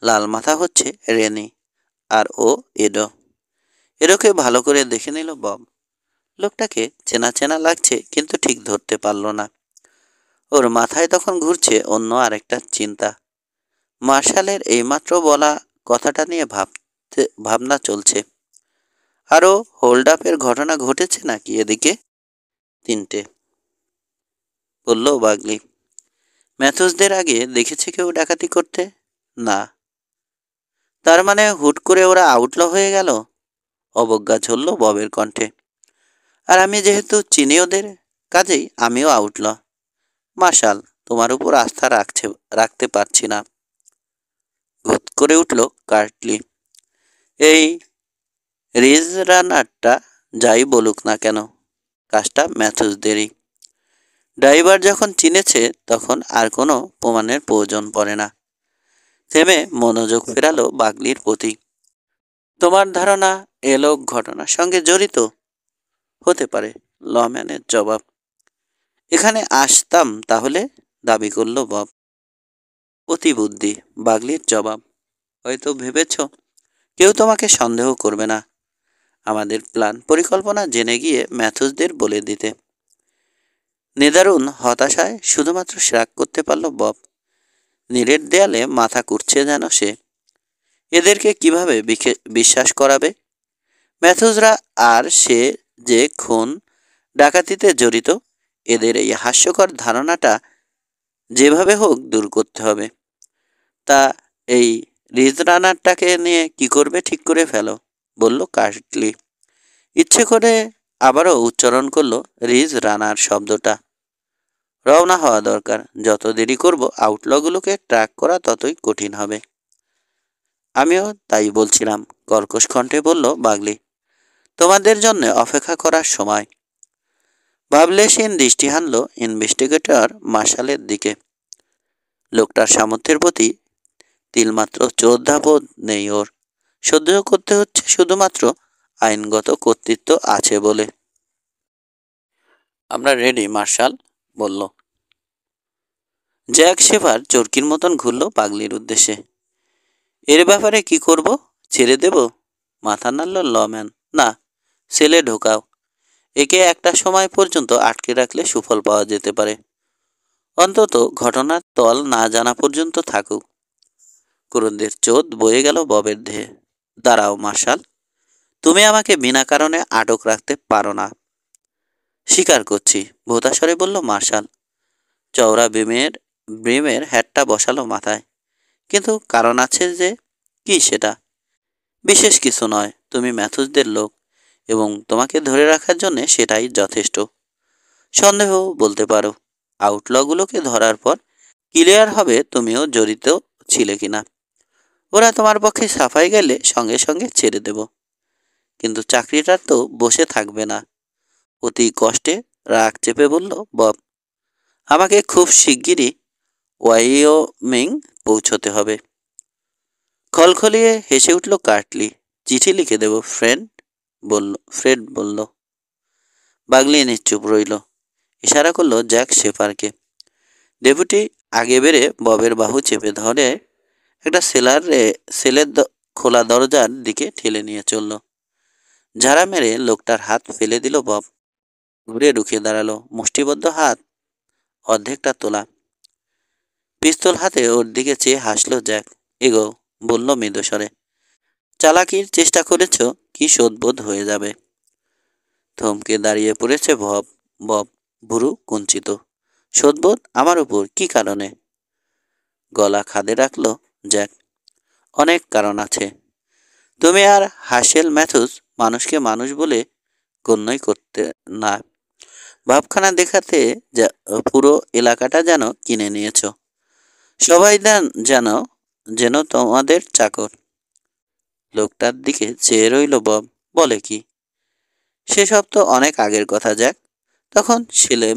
লাল মাথা হচ্ছে রেনি, আর ও এডো। এডোকে ভালো করে দেখে নিল বব। লোকটাকে চেনা চেনা লাগছে, কিন্তু ঠিক ধরতে পারল না। ওর মাথায় তখন ঘুরছে অন্য আরেকটা চিন্তা। মার্শালের এইমাত্র বলা কথাটা নিয়ে ভাবনা চলছে। আরও হোল্ড আপের ঘটনা ঘটেছে নাকি এদিকে? 3টে, বলল বাগলি। ম্যাথুসদের আগে দেখেছে কেউ ডাকাতি করতে? না। তার মানে হুট করে ওরা আউটল হয়ে গেল? অবজ্ঞা ঝরল ববের কণ্ঠে। আর আমি যেহেতু চিনি ওদের, কাজেই আমিও আউটল। মার্শাল, তোমার উপর আস্থা রাখতে পারছি না। ভূত করে উঠল কার্টলি। এই রিজ রানারটা যাই বলুক না কেন, কাজটা ম্যাথুসদেরই। ড্রাইভার যখন চিনেছে তখন আর কোনো প্রমাণের প্রয়োজন পড়ে না। থেমে মনোযোগ ফেরালো বাগলির প্রতি। তোমার ধারণা এ লোক ঘটনার সঙ্গে জড়িত? হতে পারে, লম্যানের জবাব। এখানে আসতাম তাহলে, দাবি করল বব। অতি বুদ্ধি, বাগলির জবাব। হয়তো ভেবেছ কেউ তোমাকে সন্দেহ করবে না। আমাদের প্ল্যান পরিকল্পনা জেনে গিয়ে ম্যাথুসদের বলে দিতে। নিদারুণ হতাশায় শুধুমাত্র রাগ করতে পারল বব। নীরের দেয়ালে মাথা কুটছে যেন সে। এদেরকে কিভাবে বিশ্বাস করাবে? ম্যাথুসরা আর সে যে খুন ডাকাতিতে জড়িত, এদের এই হাস্যকর ধারণাটা যেভাবে হোক দূর করতে হবে। তা এই রিজ রানারটাকে নিয়ে কি করবে ঠিক করে ফেলো, বলল কার্টলি। ইচ্ছে করে আবারও উচ্চারণ করলো রিজ রানার শব্দটা। রওনা হওয়া দরকার। যত দেরি করব আউটলগুলোকে ট্র্যাক করা ততই কঠিন হবে। আমিও তাই বলছিলাম, কর্কশ কণ্ঠে বলল বাগলি। তোমাদের জন্য অপেক্ষা করার সময়। ভাবলেশীন দৃষ্টি হানল ইনভেস্টিগেটর মার্শালের দিকে। লোকটার সামর্থ্যের প্রতি তিলমাত্র শ্রদ্ধাবোধ নেই ওর। সহ্য করতে হচ্ছে শুধুমাত্র আইনগত কর্তৃত্ব আছে বলে। আমরা রেডি মার্শাল, বলল। জ্যাক শেফার চরকির মতন ঘুরল পাগলির উদ্দেশ্যে। এর ব্যাপারে কি করব? ছেড়ে দেব? মাথা নাড়ল লম্যান। না, সেলে ঢোকাও। একে একটা সময় পর্যন্ত আটকে রাখলে সুফল পাওয়া যেতে পারে। অন্তত ঘটনার তল না জানা পর্যন্ত থাকুক। ক্রোধের চোদ বয়ে গেল ববের দেহে। দাঁড়াও মার্শাল, তুমি আমাকে বিনা কারণে আটক রাখতে পারো না। স্বীকার করছি, ভোতাস্বরে বলল মার্শাল। চওড়া ব্রিমের হ্যাটটা বসালো মাথায়। কিন্তু কারণ আছে যে। কি সেটা? বিশেষ কিছু নয়, তুমি ম্যাথুসদের লোক এবং তোমাকে ধরে রাখার জন্য সেটাই যথেষ্ট। সন্দেহ বলতে পারো। আউটলগুলোকে ধরার পর ক্লিয়ার হবে তুমিও জড়িত ছিলে কিনা। ওরা তোমার পক্ষে সাফাই গেলে সঙ্গে সঙ্গে ছেড়ে দেব। কিন্তু চাকরিটা তো বসে থাকবে না। অতি কষ্টে রাগ চেপে বলল বব। আমাকে খুব শিগগিরই ওয়াইয়োমিং পৌঁছতে হবে। খলখলিয়ে হেসে উঠল কার্টলি। চিঠি লিখে দেব ফ্রেড বলল। বাগলি নিশ্চুপ রইল। ইশারা করলো জ্যাক শেফারকে। ডেপুটি আগে বেড়ে ববের বাহু চেপে ধরে একটা সেলের খোলা দরজার দিকে ঠেলে নিয়ে চলল। ঝাড়া মেরে লোকটার হাত ফেলে দিল বব। ঘুরে রুখে দাঁড়ালো, মুষ্টিবদ্ধ হাত অর্ধেকটা তোলা। পিস্তল হাতে ওর দিকে চেয়ে হাসলো জ্যাক। এগো, বলল মৃদুস্বরে। চালাকির চেষ্টা করেছ, কি শোধবোধ হয়ে যাবে। থমকে দাঁড়িয়ে পড়েছে বব, ভুরু কুঞ্চিত। শোধবোধ আমার উপর কি কারণে? গলা খাদে রাখলো জ্যাক। অনেক কারণ আছে। তুমি আর হাসেল ম্যাথুস মানুষকে মানুষ বলে গণ্যই করতে না। ভাবখানা দেখাতে পুরো এলাকাটা যেন কিনে নিয়েছ। সবাই যেন তোমাদের চাকর। লোকটার দিকে চেয়ে রইল বব। বলে কি? সেসব তো অনেক আগের কথা জ্যাক। তখন ছেলে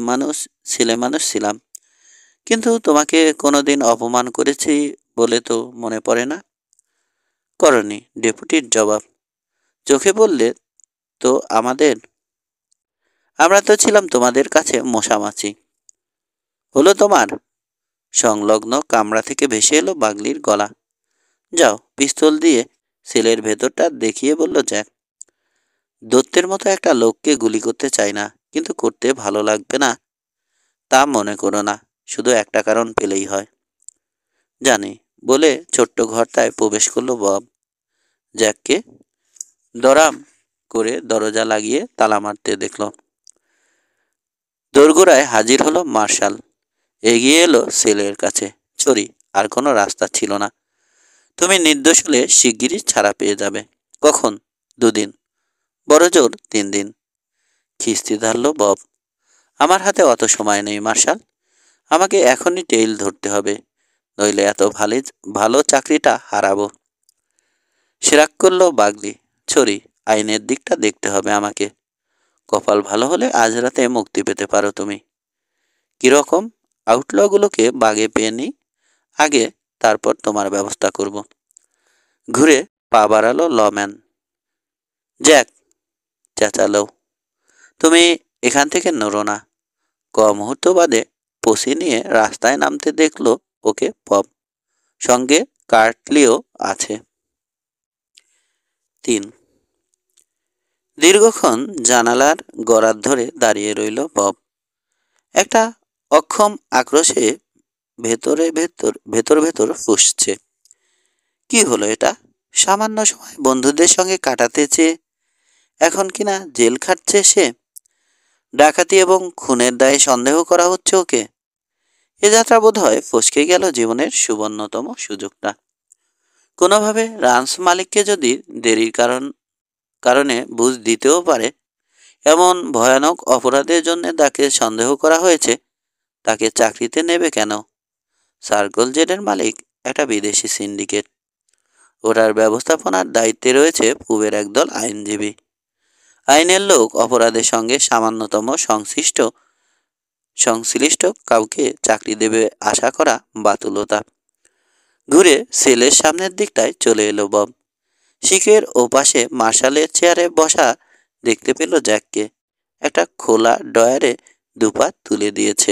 মানুষ ছিলাম। কিন্তু তোমাকে কোনোদিন অপমান করেছি বলে তো মনে পড়ে না। করনি, ডেপুটির জবাব। চোখে বললে তো আমরা তো ছিলাম তোমাদের কাছে মশামাছি। হলো তোমার? সংলগ্ন কামরা থেকে ভেসে এলো বাগলির গলা। যাও, পিস্তল দিয়ে সেলের ভেতরটা দেখিয়ে বলল জ্যাক। দত্তের মতো একটা লোককে গুলি করতে চাই না, কিন্তু করতে ভালো লাগবে না তা মনে করো না। শুধু একটা কারণ পেলেই হয়। জানি, বলে ছোট্ট ঘরটায় প্রবেশ করলো বব। জ্যাককে দরাম করে দরজা লাগিয়ে তালা মারতে দেখল। দোরগোড়ায় হাজির হলো মার্শাল। এগিয়ে এলো সেলের কাছে। সরি, আর কোনো রাস্তা ছিল না। তুমি নির্দোষ হলে শিগগিরই ছাড়া পেয়ে যাবে। কখন? 2 দিন, বড় জোর 3 দিন। খিস্তি ধারল বব। আমার হাতে অত সময় নেই মার্শাল। আমাকে এখনই টেইল ধরতে হবে, নইলে এত ভালো চাকরিটা হারাবো। সেরাক করল বাগলি। সরি, আইনের দিকটা দেখতে হবে আমাকে। কপাল ভালো হলে আজ রাতে মুক্তি পেতে পারো তুমি। কিরকম? আউটলগুলোকে বাগে পেয়ে নি আগে, তারপর তোমার ব্যবস্থা করব। ঘুরে পা বাড়ালো লম্যান। জ্যাক, চেঁচালো, তুমি এখান থেকে নড়ো না। মুহূর্ত বাদে পসি নিয়ে রাস্তায় নামতে দেখলো ওকে পপ। সঙ্গে কার্টলিও আছে। 3 দীর্ঘক্ষণ জানালার গড়ার ধরে দাঁড়িয়ে রইল বব। একটা অক্ষম আক্রোশে ভেতর ফুঁসছে। কি হলো এটা? সামান্য সময় বন্ধুদের সঙ্গে কাটাতে চেয়ে এখন কিনা জেল খাটছে সে। ডাকাতি এবং খুনের দায়ে সন্দেহ করা হচ্ছে ওকে। এ যাত্রা বোধ হয় ফসকে গেল জীবনের সুবর্ণতম সুযোগটা। কোনোভাবে রান্স মালিককে যদি দেরির কারণে বুঝ দিতেও পারে এমন ভয়ানক অপরাধের জন্য তাকে সন্দেহ করা হয়েছে, তাকে চাকরিতে নেবে কেন? সার্কল জেডের মালিক একটা বিদেশি সিন্ডিকেট। ওটার ব্যবস্থাপনার দায়িত্বে রয়েছে পূবের একদল আইনজীবী। আইনের লোক অপরাধের সঙ্গে সামান্যতম সংশ্লিষ্ট কাউকে চাকরি দেবে আশা করা বাতুলতা। ঘুরে সেলের সামনের দিকটায় চলে এলো বব। শিখের ওপাশে মার্শালের চেয়ারে বসা দেখতে পেল জ্যাককে। একটা খোলা ডয়ারে দুপা তুলে দিয়েছে।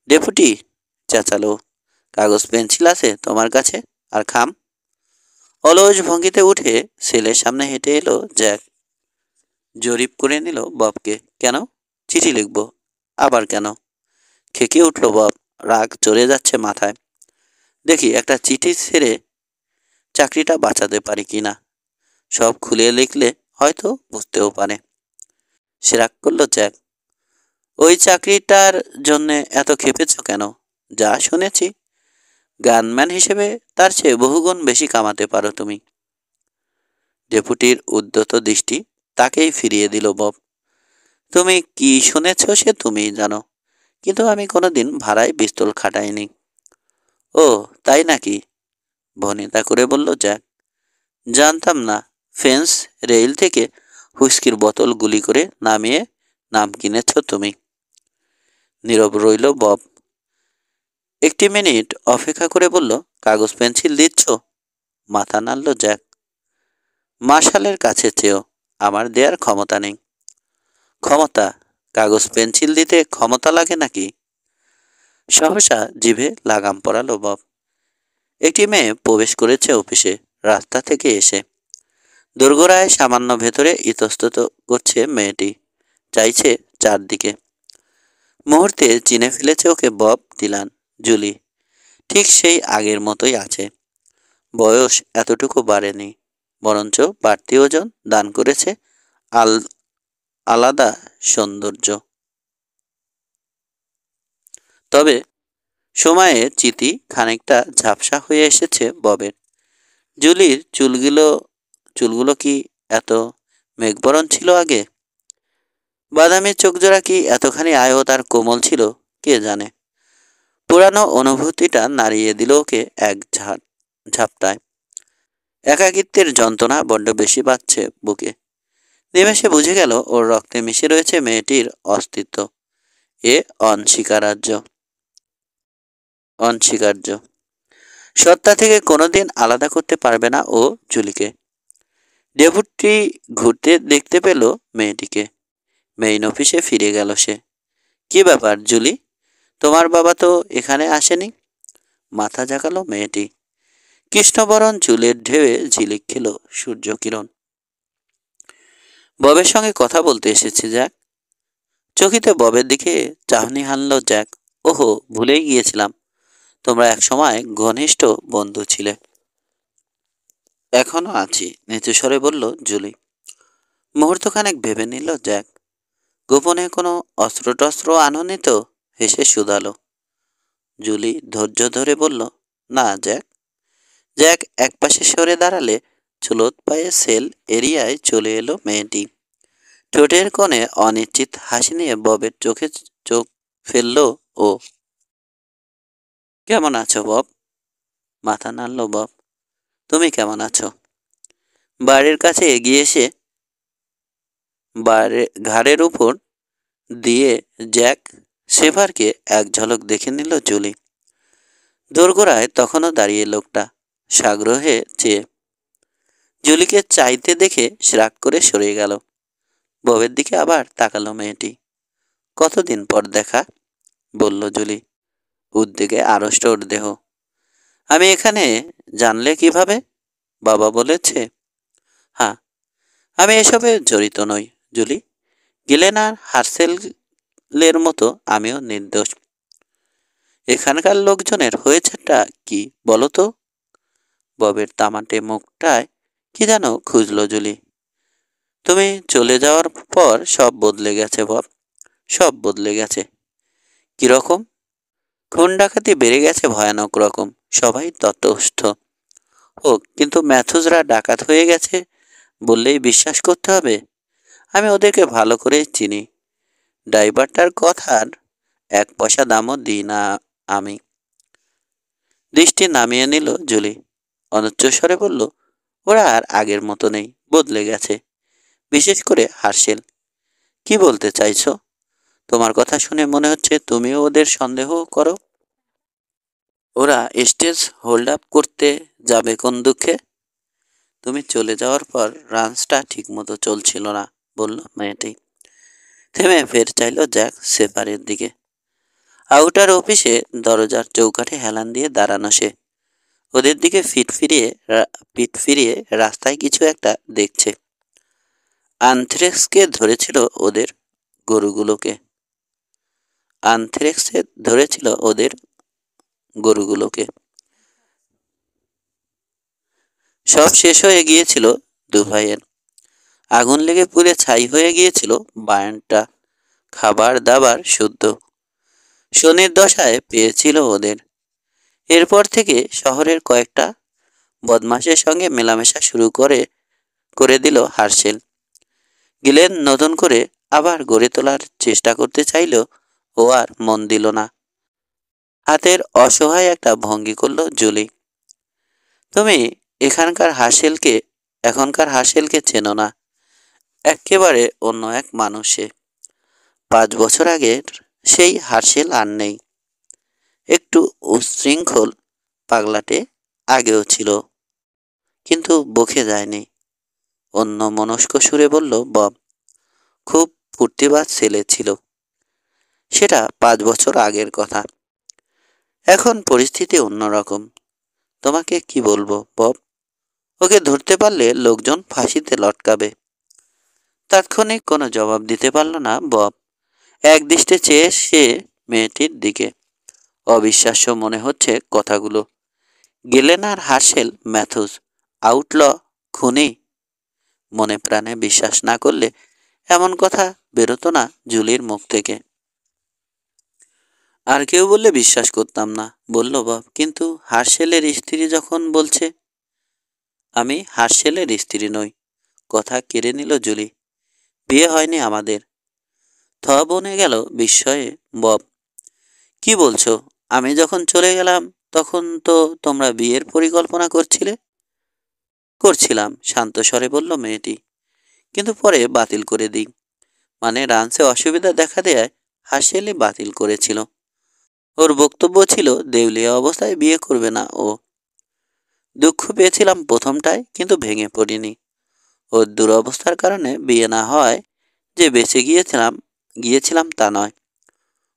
ডেপুটি, চেঁচালো, কাগজ পেন্সিল আছে তোমার কাছে? আর খাম। অলস ভঙ্গিতে উঠে সেলের সামনে হেঁটে এলো জ্যাক। জরিপ করে নিল ববকে। কেন? চিঠি লিখব। আবার কেন? খেকে উঠল বব, রাগ চড়ে যাচ্ছে মাথায়। দেখি একটা চিঠি ছেড়ে চাকরিটা বাঁচাতে পারি কিনা। সব খুলে লিখলে হয়তো বুঝতেও পারে। সে রাগ করলো জ্যাক। ওই চাকরিটার জন্যে এত খেপেছ কেন? যা শুনেছি গানম্যান হিসেবে তার চেয়ে বহুগুণ বেশি কামাতে পারো তুমি। ডেপুটির উদ্যত দৃষ্টি তাকেই ফিরিয়ে দিল বব। তুমি কি শুনেছ সে তুমিই জানো, কিন্তু আমি কোনোদিন ভাড়ায় পিস্তল খাটাইনি। ও তাই নাকি? ভনিতা করে বলল জ্যাক। জানতাম না। ফেন্স রেল থেকে হুইস্কির বোতল গুলি করে নামিয়ে নাম কিনেছ তুমি। নীরব রইল বব। একটি মিনিট অপেক্ষা করে বলল, কাগজ পেন্সিল দিচ্ছ? মাথা নাড়ল জ্যাক। মার্শালের কাছে চেয়েও, আমার দেয়ার ক্ষমতা নেই। ক্ষমতা? কাগজ পেন্সিল দিতে ক্ষমতা লাগে নাকি? সহসা জিভে লাগাম পড়ালো বব। একটি মেয়ে প্রবেশ করেছে অফিসে রাস্তা থেকে এসে। দোরগোড়ায় সামান্য ভেতরে ইতস্তত করছে মেয়েটি, চাইছে চারদিকে। মুহূর্তে চিনে ফেলেছে ওকে বব ডিলান। জুলি ঠিক সেই আগের মতোই আছে। বয়স এতটুকু বাড়েনি, বরঞ্চ বাড়তি ওজন দান করেছে আল আলাদা সৌন্দর্য। তবে সময়ে চিতি খানিকটা ঝাপসা হয়ে এসেছে ববের। জুলির চুলগুলো কি এত মেঘবরণ ছিল আগে? বাদামি চোখজোড়া কি এতখানি আয়ত আর কোমল ছিল? কে জানে। পুরানো অনুভূতিটা নাড়িয়ে দিল ওকে এক ঝাপটায়। একাকিত্বের যন্ত্রণা বড্ড বেশি বাজছে বুকে। নিমেষে বুঝে গেল ওর রক্তে মিশে রয়েছে মেয়েটির অস্তিত্ব। এ অনস্বীকার্য। অনস্বীকার্য। সত্তা থেকে কোনোদিন আলাদা করতে পারবে না ও জুলিকে। ডেপুটি ঘুরতে দেখতে পেল মেয়েটিকে। মেইন অফিসে ফিরে গেল সে। কি ব্যাপার জুলি, তোমার বাবা তো এখানে আসেনি? মাথা ঝাঁকালো মেয়েটি। কৃষ্ণবরণ চুলের ঢেউয়ে ঝিলিক খেল সূর্যকিরণ। ববের সঙ্গে কথা বলতে এসেছি জ্যাক। চকিতে ববের দিকে চাহনি হানল জ্যাক। ওহো, ভুলেই গিয়েছিলাম, তোমরা একসময় ঘনিষ্ঠ বন্ধু ছিলে। এখনো আছি, নিচু স্বরে বলল জুলি। মুহূর্তখানেক ভেবে নিল জ্যাক। গোপনে কোনো অস্ত্র-টস্ত্র আনোনি তো? হেসে শুধালো। জুলি ধৈর্য ধরে বলল, না জ্যাক। জ্যাক একপাশে সরে দাঁড়ালে চুলোত পায়ে সেল এরিয়ায় চলে এলো মেয়েটি। ঠোঁটের কোণে অনিশ্চিত হাসি নিয়ে ববের চোখে চোখ ফেলল ও। কেমন আছো বব? মাথা নাড়ল বব। তুমি কেমন আছো? বাড়ির কাছে এগিয়ে এসে ঘাড়ের উপর দিয়ে জ্যাক সেভারকে এক ঝলক দেখে নিল জুলি। দোরগোড়ায় তখনও দাঁড়িয়ে লোকটা, সাগ্রহে চেয়ে। জুলিকে চাইতে দেখে রাগ করে সরে গেল। ববের দিকে আবার তাকালো মেয়েটি। কতদিন পর দেখা, বলল জুলি, উদ্বেগে আড়ষ্ট ওর দেহ। আমি এখানে জানলে কিভাবে? বাবা বলেছে? হ্যাঁ, আমি এসবে জড়িত নই জুলি। গিলেন আর হার্সেলের মতো আমিও নির্দোষ। এখানকার লোকজনের হয়েছেটা কি বলো তো? ববের তামাটে মুখটায় কি যেন খুঁজলো জুলি। তুমি চলে যাওয়ার পর সব বদলে গেছে বব, সব বদলে গেছে। কিরকম? খুন ডাকাতি বেড়ে গেছে ভয়ানক রকম, সবাই ততস্থ। হোক, কিন্তু ম্যাথুজরা ডাকাত হয়ে গেছে বললেই বিশ্বাস করতে হবে? আমি ওদেরকে ভালো করেই চিনি। ড্রাইভারটার কথার 1 পয়সা দামও দিই না আমি। দৃষ্টি নামিয়ে নিল জুলি। অনুচ্চস্বরে বলল, ওরা আর আগের মতো নেই, বদলে গেছে। বিশেষ করে হার্সেল। কি বলতে চাইছো? তোমার কথা শুনে মনে হচ্ছে তুমিও ওদের সন্দেহ করো। ওরা স্টেজ হোল্ড আপ করতে যাবে কোন দুঃখে? তুমি চলে যাওয়ার পর রাঞ্চটা ঠিকমতো চলছিল না, বলল মেয়েটি। থেমে ফের চাইল জ্যাক সেপারের দিকে। আউটার অফিসে দরজার চৌকাঠে হেলান দিয়ে দাঁড়ানো সে। ওদের দিকে পিঠ ফিরিয়ে রাস্তায় কিছু একটা দেখছে। আনথ্রেক্সকে ধরেছিল ওদের গরুগুলোকে। আনথ্রেক্সে ধরেছিল ওদের গরুগুলোকে। সব শেষ হয়ে গিয়েছিল দুভাইয়ের। আগুন লেগে পুড়ে ছাই হয়ে গিয়েছিল বায়ানটা। খাবার দাবার শুদ্ধ। শনির দশায় পেয়েছিল ওদের। এরপর থেকে শহরের কয়েকটা বদমাশের সঙ্গে মেলামেশা শুরু করে দিল হার্শেল। গিলেন নতুন করে আবার গড়ে তোলার চেষ্টা করতে চাইল, ও আর মন দিল না। হাতের অসহায় একটা ভঙ্গি করল জুলি। তুমি এখনকার হার্শেলকে চেনো না। একেবারে অন্য এক মানুষ সে। 5 বছর আগের সেই হার্শেল আর নেই। একটু উচ্ছৃঙ্খল পাগলাটে আগেও ছিল, কিন্তু বকে যায়নি। অন্য মনস্ক সুরে বলল বব। খুব ফুর্তিবাজ ছেলে ছিল। সেটা 5 বছর আগের কথা। এখন পরিস্থিতি অন্যরকম। তোমাকে কি বলবো বব? ওকে ধরতে পারলে লোকজন ফাঁসিতে লটকাবে। তাৎক্ষণিক কোনো জবাব দিতে পারল না বব। একদৃষ্টে চেয়ে সে মেয়েটির দিকে। অবিশ্বাস্য মনে হচ্ছে কথাগুলো। গেলেন আর হার্শেল ম্যাথুস আউটল, খুনি। মনে প্রাণে বিশ্বাস না করলে এমন কথা বেরোতো না জুলির মুখ থেকে। আর কেউ বললে বিশ্বাস করতাম না, বলল বব। কিন্তু হার্শেলের স্ত্রী যখন বলছে। আমি হার্শেলের স্ত্রী নই, কথা কেড়ে নিল জুলি। বিয়ে হয়নি আমাদের। থ বনে গেল বিস্ময়ে বব। কি বলছো? আমি যখন চলে গেলাম তখন তো তোমরা বিয়ের পরিকল্পনা করছিলাম, শান্ত স্বরে বলল মেয়েটি। কিন্তু পরে বাতিল করে দিই। মানে রান্সে অসুবিধা দেখা দেয় হার্শেলই বাতিল করেছিল। ওর বক্তব্য ছিল দেউলিয়া অবস্থায় বিয়ে করবে না ও। দুঃখ পেয়েছিলাম প্রথমটায়, কিন্তু ভেঙে পড়িনি। ওর দুরবস্থার কারণে বিয়ে না হয় যে বেঁচে গিয়েছিলাম তা নয়।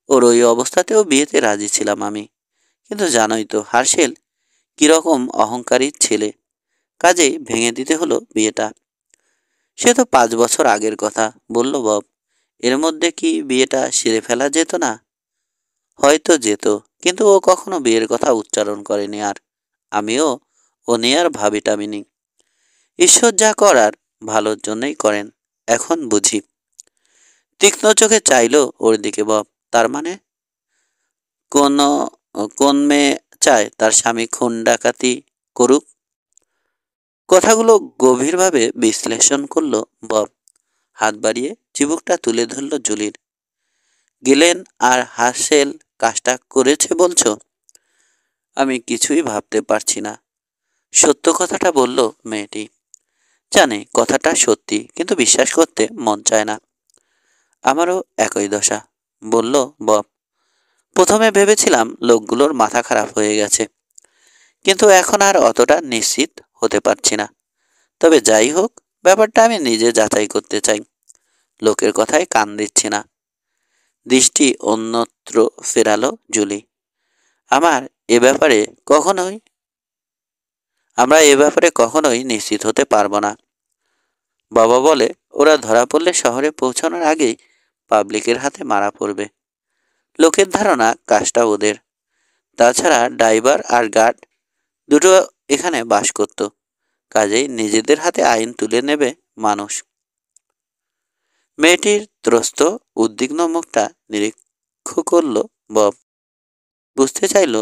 ওর ওই অবস্থাতেও বিয়েতে রাজি ছিলাম আমি। কিন্তু জানোই তো হার্শেল কিরকম অহংকারী ছেলে। কাজেই ভেঙে দিতে হলো বিয়েটা। সে তো 5 বছর আগের কথা, বলল বব। এর মধ্যে কি বিয়েটা সেরে ফেলা যেত না? হয়তো যেত, কিন্তু ও কখনো বিয়ের কথা উচ্চারণ করেনি। আর আমিও ও নিয়ে আর ভাবিটামিনি। ঈশ্বর যা করার ভালোর জন্যই করেন, এখন বুঝি। তীক্ষ্ণ চোখে চাইল ওর দিকে বব। তার মানে কোন কোন মেয়ে চায় তার স্বামী খুন ডাকাতি করুক? কথাগুলো গভীরভাবে বিশ্লেষণ করলো বব। হাত বাড়িয়ে চিবুকটা তুলে ধরল জুলির। গেলেন আর হার্শেল কাজটা করেছে বলছো? আমি কিছুই ভাবতে পারছি না, সত্য কথাটা বলল মেয়েটি। জানে কথাটা সত্যি, কিন্তু বিশ্বাস করতে মন চায় না। আমারও একই দশা, বলল বব। প্রথমে ভেবেছিলাম লোকগুলোর মাথা খারাপ হয়ে গেছে, কিন্তু এখন আর অতটা নিশ্চিত হতে পারছি না। তবে যাই হোক, ব্যাপারটা আমি নিজে যাচাই করতে চাই। লোকের কথায় কান দিচ্ছি না। দৃষ্টি অন্যত্র ফেরালো জুলি। আমার এ ব্যাপারে কখনোই আমরা এ ব্যাপারে কখনোই নিশ্চিত হতে পারবো না। বাবা বলে ওরা ধরা পড়লে শহরে পৌঁছানোর আগেই পাবলিকের হাতে মারা পড়বে। লোকের ধারণা কাজটা ওদের। তাছাড়া ড্রাইভার আর গার্ড দুটো এখানে বাস করত। কাজেই নিজেদের হাতে আইন তুলে নেবে মানুষ। মেয়েটির ত্রস্ত উদ্বিগ্ন মুখটা নিরীক্ষ করল বব। বুঝতে চাইল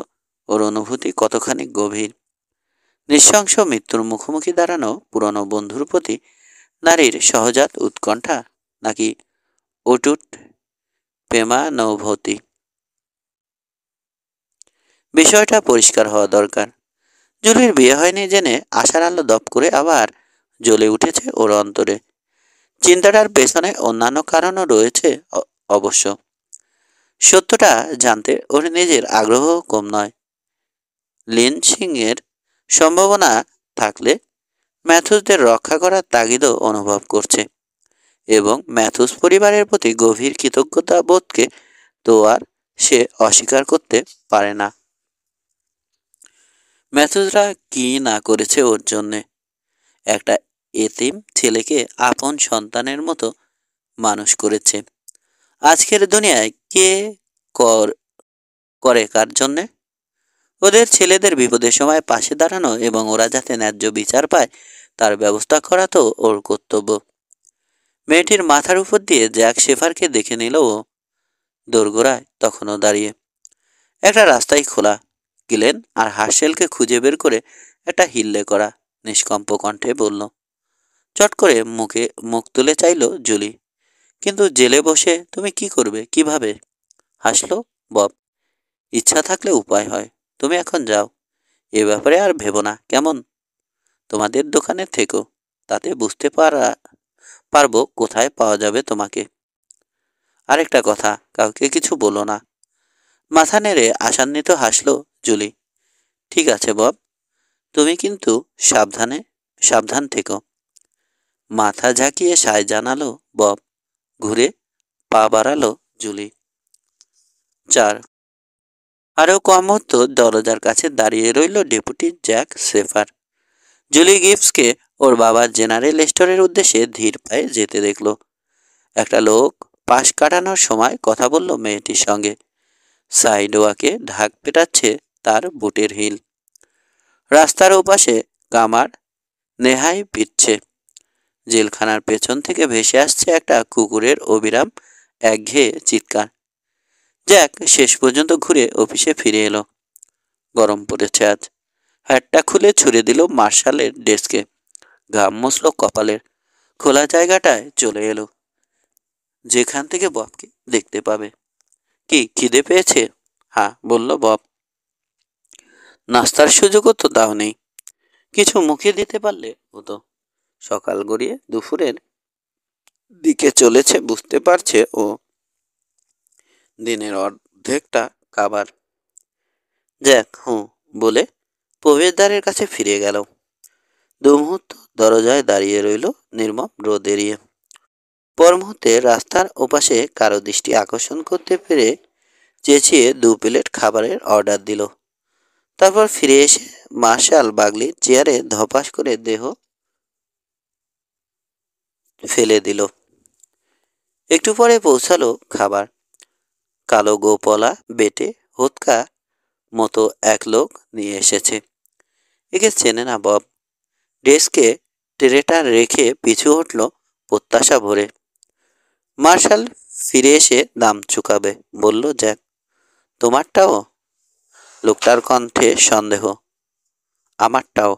ওর অনুভূতি কতখানি গভীর। নৃশংস মৃত্যুর মুখোমুখি দাঁড়ানো পুরনো বন্ধুর প্রতি নারীর সহজাত উৎকণ্ঠা, নাকি অটুট প্রেমানুভূতি। বিষয়টা পরিষ্কার হওয়া দরকার। জুলির বিয়ে হয়নি জেনে আশার আলো দপ করে আবার জ্বলে উঠেছে ওর অন্তরে। চিন্তাটার পেছনে অন্যান্য কারণও রয়েছে অবশ্য। সত্যটা জানতে ওর নিজের আগ্রহ কম নয়। লিঞ্চিংয়ের সম্ভাবনা থাকলে ম্যাথুসদের রক্ষা করার তাগিদও অনুভব করছে এবং ম্যাথুস পরিবারের প্রতি গভীর কৃতজ্ঞতা বোধকে তো আর সে অস্বীকার করতে পারে না। ম্যাথুসরা কি না করেছে ওর জন্যে। একটা এতিম ছেলেকে আপন সন্তানের মতো মানুষ করেছে। আজকের দুনিয়ায় কে করে কার জন্যে? ওদের ছেলেদের বিপদের সময় পাশে দাঁড়ানো এবং ওরা যাতে ন্যায্য বিচার পায় তার ব্যবস্থা করা তো ওর কর্তব্য। মেয়েটির মাথার উপর দিয়ে জ্যাক শেফারকে দেখে নিল ও। দোরগোড়ায় তখনও দাঁড়িয়ে। একটা রাস্তাই খোলা। গেলেন আর হার্শেলকে খুঁজে বের করে একটা হিল্লে করা নিষ্কম্প কণ্ঠে বলল। চট করে মুখ তুলে চাইল জুলি। কিন্তু জেলে বসে তুমি কি করবে, কিভাবে? হাসলো বব। ইচ্ছা থাকলে উপায় হয়। তুমি এখন যাও, এ ব্যাপারে আর ভেবো না, কেমন? তোমাদের দোকানে থেকো, তাতে বুঝতে পারবো কোথায় পাওয়া যাবে তোমাকে। আরেকটা কথা, কাউকে কিছু বলো না। মাথা নেড়ে আশান্বিত হাসলো জুলি। ঠিক আছে বব, তুমি কিন্তু সাবধান থেকো। মাথা ঝাঁকিয়ে সায় জানালো বব। ঘুরে পা বাড়ালো জুলি। 4 আরও কম হতো দরজার কাছে দাঁড়িয়ে রইল ডেপুটি জ্যাক শেফার। জুলি গিবসকে ওর বাবার জেনারেল স্টোরের উদ্দেশ্যে ধীর পায়ে যেতে দেখল। একটা লোক পাশ কাটানোর সময় কথা বলল মেয়েটির সঙ্গে। সাইডওয়াকে ঢাক পেটাচ্ছে তার বুটের হিল। রাস্তার ওপাশে কামার নেহাই পিটছে। জেলখানার পেছন থেকে ভেসে আসছে একটা কুকুরের অবিরাম একঘেয়ে চিৎকার। জ্যাক শেষ পর্যন্ত ঘুরে অফিসে ফিরে এলো। গরম পড়েছে আজ। হ্যাটটা খুলে ছুড়ে দিল মার্শালের ডেস্কে। ঘাম মুছল কপালের। খোলা জায়গাটায় চলে এলো, যেখান থেকে ববকে দেখতে পাবে। কি খিদে পেয়েছে? হ্যাঁ, বলল বব। নাস্তার সুযোগও তো দাও নেই। কিছু মুখে দিতে পারলে হতো। সকাল গড়িয়ে দুপুরের দিকে চলেছে, বুঝতে পারছে ও। দিনের অর্ধেকটা খাবার। জ্যাক বলে প্রবেশদ্বারের কাছে ফিরে গেল। দু মুহূর্ত দরজায় দাঁড়িয়ে রইল নির্মম রোদ এড়িয়ে। পর মুহূর্তে রাস্তার ওপাশে কারো দৃষ্টি আকর্ষণ করতে পেরে চেঁচিয়ে 2 প্লেট খাবারের অর্ডার দিল। তারপর ফিরে এসে মার্শাল বাগলির চেয়ারে ধপাস করে দেহ ফেলে দিল। একটু পরে পৌঁছালো খাবার। কালো গোপলা বেটে হোতকা মতো এক লোক নিয়ে এসেছে। একে চেনে না বব। ডেস্কে ট্রেটা রেখে পিছু হটল প্রত্যাশা ভরে। মার্শাল ফিরে এসে দাম চুকাবে, বলল জ্যাক। তোমারটাও? লোকটার কণ্ঠে সন্দেহ। আমারটাও।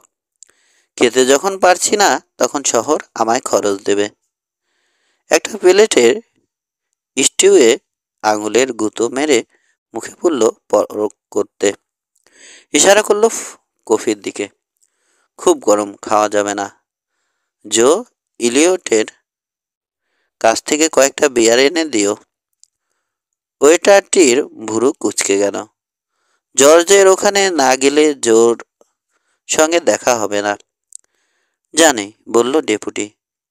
খেতে যখন পারছি না তখন শহর আমায় খরচ দেবে। একটা প্লেটের স্টিউয়ে আঙুলের গুঁতো মেরে মুখে পড়ল পরক করতে। ইশারা করল কফির দিকে। খুব গরম, খাওয়া যাবে না। জো ইলিয়টের কাছ থেকে কয়েকটা বিয়ার এনে দিও। ওয়েটারটির ভুরু কুঁচকে গেল। জর্জের ওখানে না গেলে জোর সঙ্গে দেখা হবে না। জানি, বলল ডেপুটি,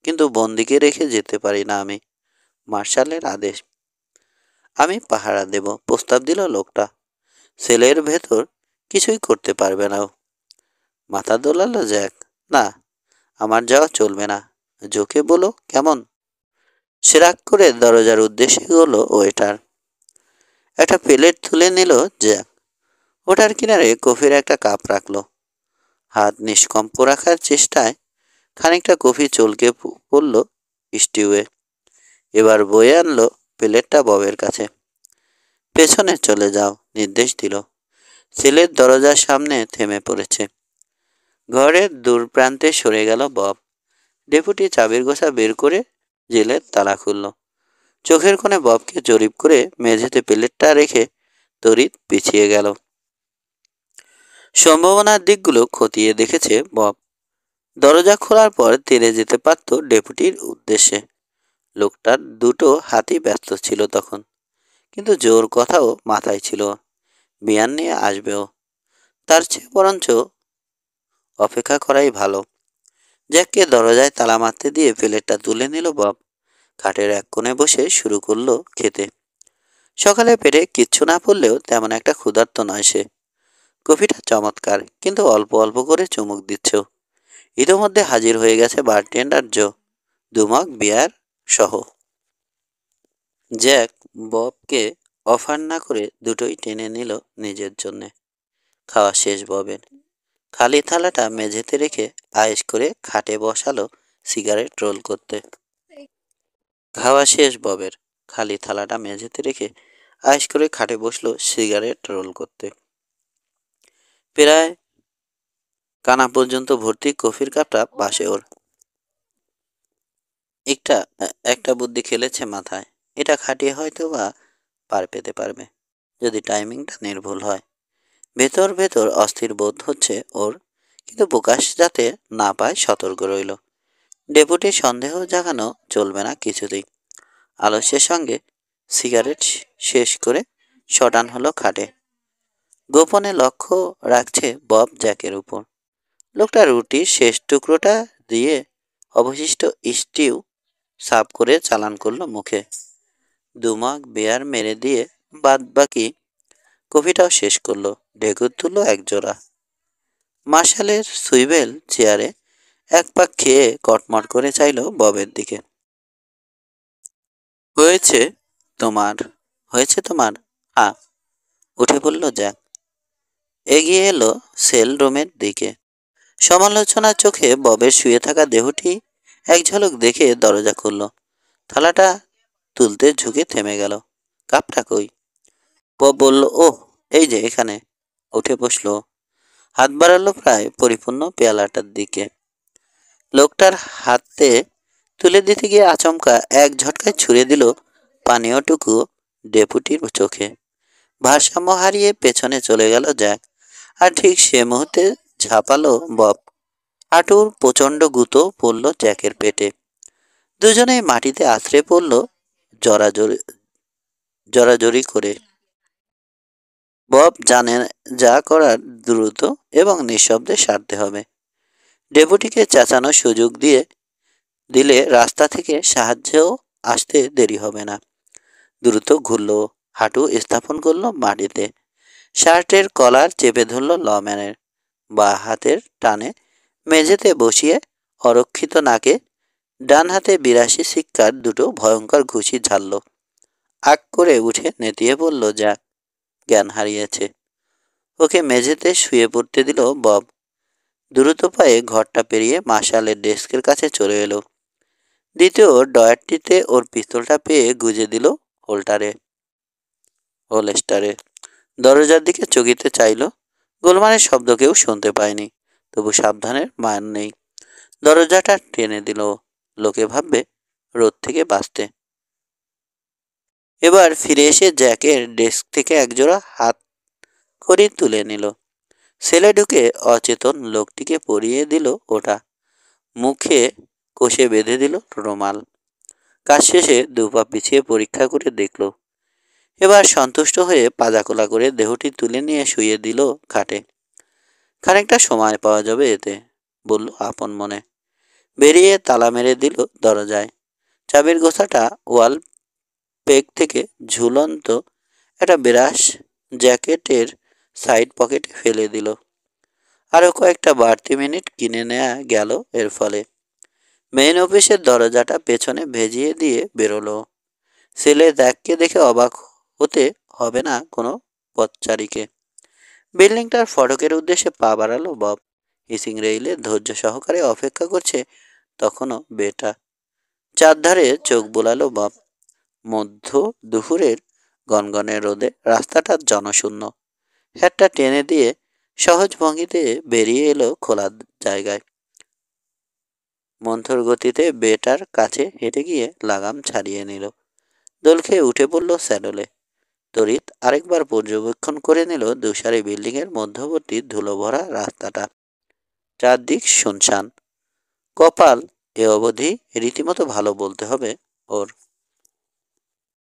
কিন্তু বন্দিকে রেখে যেতে পারি না আমি। মার্শালের আদেশ। আমি পাহারা দেব, প্রস্তাব দিল লোকটা। সেলের ভেতর কিছুই করতে পারবে না ও। মাথা দোলালো জ্যাক। না, আমার যাওয়া চলবে না। জোকে বলো, কেমন? সে রাগ করে দরজার উদ্দেশ্যে হলো ওয়েটার। একটা প্লেট তুলে নিল জ্যাক। ওটার কিনারে কফির একটা কাপ রাখলো। হাত নিষ্কম্প রাখার চেষ্টায় খানিকটা কফি চলকে পড়ল স্টিউয়ে। এবার বয়ে আনলো প্লেটটা ববের কাছে। পেছনে চলে যাও, নির্দেশ দিল। ছেলের দরজার সামনে থেমে পড়েছে। ঘরের দূর প্রান্তে সরে গেল বব। ডেপুটি চাবির গোছা বের করে জেলের তালা খুলল। চোখের কোণে ববকে জরিপ করে মেঝেতে প্লেটটা রেখে তড়িৎ পিছিয়ে গেল। সম্ভাবনার দিকগুলো খতিয়ে দেখেছে বব। দরজা খোলার পর তেড়ে যেতে পারত ডেপুটির উদ্দেশ্যে। লোকটার দুটো হাতই ব্যস্ত ছিল তখন, কিন্তু জোর কথাও মাথায় ছিল। বিয়ার নিয়ে আসবেও। তার চেয়ে বরঞ্চ অপেক্ষা করাই ভালো। জ্যাককে দরজায় তালা মারতে দিয়ে প্লেটটা তুলে নিল বব। খাটের এক কোণে বসে শুরু করলো খেতে। সকালে পেটে কিচ্ছু না পড়লেও তেমন একটা ক্ষুধার্ত নয় সে। কফিটা চমৎকার, কিন্তু অল্প অল্প করে চুমুক দিচ্ছ। ইতোমধ্যে হাজির হয়ে গেছে বারটেন্ডার জো, দুমগ বিয়ার সহ। জ্যাক ববকে অফার না করে দুটোই টেনে নিল নিজের জন্যে। খাওয়া শেষ ববের। খালি থালাটা মেঝেতে রেখে আয়েশ করে খাটে বসালো সিগারেট রোল করতে। খাওয়া শেষ ববের। খালি থালাটা মেঝেতে রেখে আয়েশ করে খাটে বসলো সিগারেট রোল করতে। প্রায় কানা পর্যন্ত ভর্তি কফির কাপটা পাশে ওর। একটা একটা বুদ্ধি খেলেছে মাথায়। এটা খাটিয়ে হয়তো বা পার পেতে পারবে, যদি টাইমিংটা নির্ভুল হয়। ভেতর ভেতর অস্থির বোধ হচ্ছে ওর, কিন্তু প্রকাশ যাতে না পায় সতর্ক রইল। ডেপুটি সন্দেহ জাগানো চলবে না কিছুতেই। আলস্যের সঙ্গে সিগারেট শেষ করে শটান হলো খাটে। গোপনে লক্ষ্য রাখছে বব জ্যাকের উপর। লোকটা রুটির শেষ টুকরোটা দিয়ে অবশিষ্ট স্টিউ সাফ করে চালান করলো মুখে। দুমগ বেয়ার মেরে দিয়ে বাদ বাকি কফিটাও শেষ করলো। ঢেকুর তুললো একজোড়া। মার্শালের সুইবেল চেয়ারে এক পাক খেয়ে কটমট করে চাইল ববের দিকে। হয়েছে তোমার, হয়েছে তোমার। হ্যাঁ, উঠে পড়ল জ্যাক। এগিয়ে এলো সেল রুমের দিকে। সমালোচনার চোখে ববের শুয়ে থাকা দেহটি এক ঝলক দেখে দরজা খুলল। থালাটা তুলতে ঝুঁকে থেমে গেল। কাপটা কই? বব বলল, ওহ, এই যে এখানে। উঠে বসলো। হাত বাড়ালো প্রায় পরিপূর্ণ পেয়ালাটার দিকে। লোকটার হাতে তুলে দিতে গিয়ে আচমকা এক ঝটকায় ছুঁড়ে দিল পানীয়টুকু ডেপুটির চোখে। ভারসাম্য হারিয়ে পেছনে চলে গেল জ্যাক। আর ঠিক সে মুহূর্তে ঝাঁপালো বব। হাঁটুর প্রচণ্ড গুঁতো পড়ল জ্যাকের পেটে। দুজনেই মাটিতে আছড়ে পড়ল জড়াজড়ি জড়াজড়ি করে। বব জানে যা করার দ্রুত এবং নিঃশব্দে সারতে হবে। ডেপুটিকে চেঁচানোর সুযোগ দিলে রাস্তা থেকে সাহায্যও আসতে দেরি হবে না। দ্রুত ঘুরল, হাঁটু স্থাপন করলো মাটিতে। শার্টের কলার চেপে ধরল লম্যানের। বাঁ হাতের টানে মেঝেতে বসিয়ে অরক্ষিত নাকে ডান হাতে 82 শিক্ষার দুটো ভয়ঙ্কর ঘুষি ঝাড়ল। আগ করে উঠে নেতিয়ে পড়ল জ্যাক। জ্ঞান হারিয়েছে। ওকে মেঝেতে শুয়ে পড়তে দিল বব। দ্রুত পায়ে ঘরটা পেরিয়ে মার্শালের ডেস্কের কাছে চলে এলো। দ্বিতীয় ডয়ারটিতে ওর পিস্তলটা পেয়ে গুজে দিল হোলস্টারে। দরজার দিকে চকিতে চাইল। গোলমালের শব্দ কেউ শুনতে পায়নি, তবু সাবধানের মান নেই। দরজাটা টেনে দিল। লোকে ভাববে রোদ থেকে বাঁচতে। এবার ফিরে এসে জ্যাকের ডেস্ক থেকে একজোড়া হাত খড়ি তুলে নিল। সেলে ঢুকে অচেতন লোকটিকে পরিয়ে দিল ওটা। মুখে কষে বেঁধে দিল রুমাল। কাজ শেষে দুপা পিছিয়ে পরীক্ষা করে দেখল। এবার সন্তুষ্ট হয়ে পাজাকোলা করে দেহটি তুলে নিয়ে শুয়ে দিল খাটে। খানিকটা সময় পাওয়া যাবে এতে, বলল আপন মনে। বেরিয়ে তালা মেরে দিল দরজায়। চাবির গোছাটা ওয়াল পেগ থেকে ঝুলন্ত একটা ব্রাশ জ্যাকেটের সাইড পকেটে ফেলে দিল। আরও কয়েকটা বাড়তি মিনিট কিনে নেওয়া গেল এর ফলে। মেইন অফিসের দরজাটা পেছনে ভেজিয়ে দিয়ে বেরোলো। ছেলে জ্যাককে দেখে অবাক হতে হবে না কোনো পথচারীকে। বিল্ডিংটার ফটকের উদ্দেশ্যে পা বাড়ালো বব। হিসিং রেইলে ধৈর্য সহকারে অপেক্ষা করছে তখনও বেটা। চারধারে চোখ বোলালো বব। মধ্য দুপুরের গনগনে রোদে রাস্তাটা জনশূন্য। হ্যাটটা টেনে দিয়ে সহজ ভঙ্গিতে বেরিয়ে এলো খোলা জায়গায়। মন্থর গতিতে বেটার কাছে হেঁটে গিয়ে লাগাম ছাড়িয়ে নিল। দোল খেয়ে উঠে পড়ল স্যাডলে। তড়িৎ আরেকবার পর্যবেক্ষণ করে নিল দুসারি বিল্ডিংয়ের মধ্যবর্তী ধুলো ভরা রাস্তাটা। চারদিক শুনশান। কপাল এ অবধি রীতিমতো ভালো বলতে হবে ওর।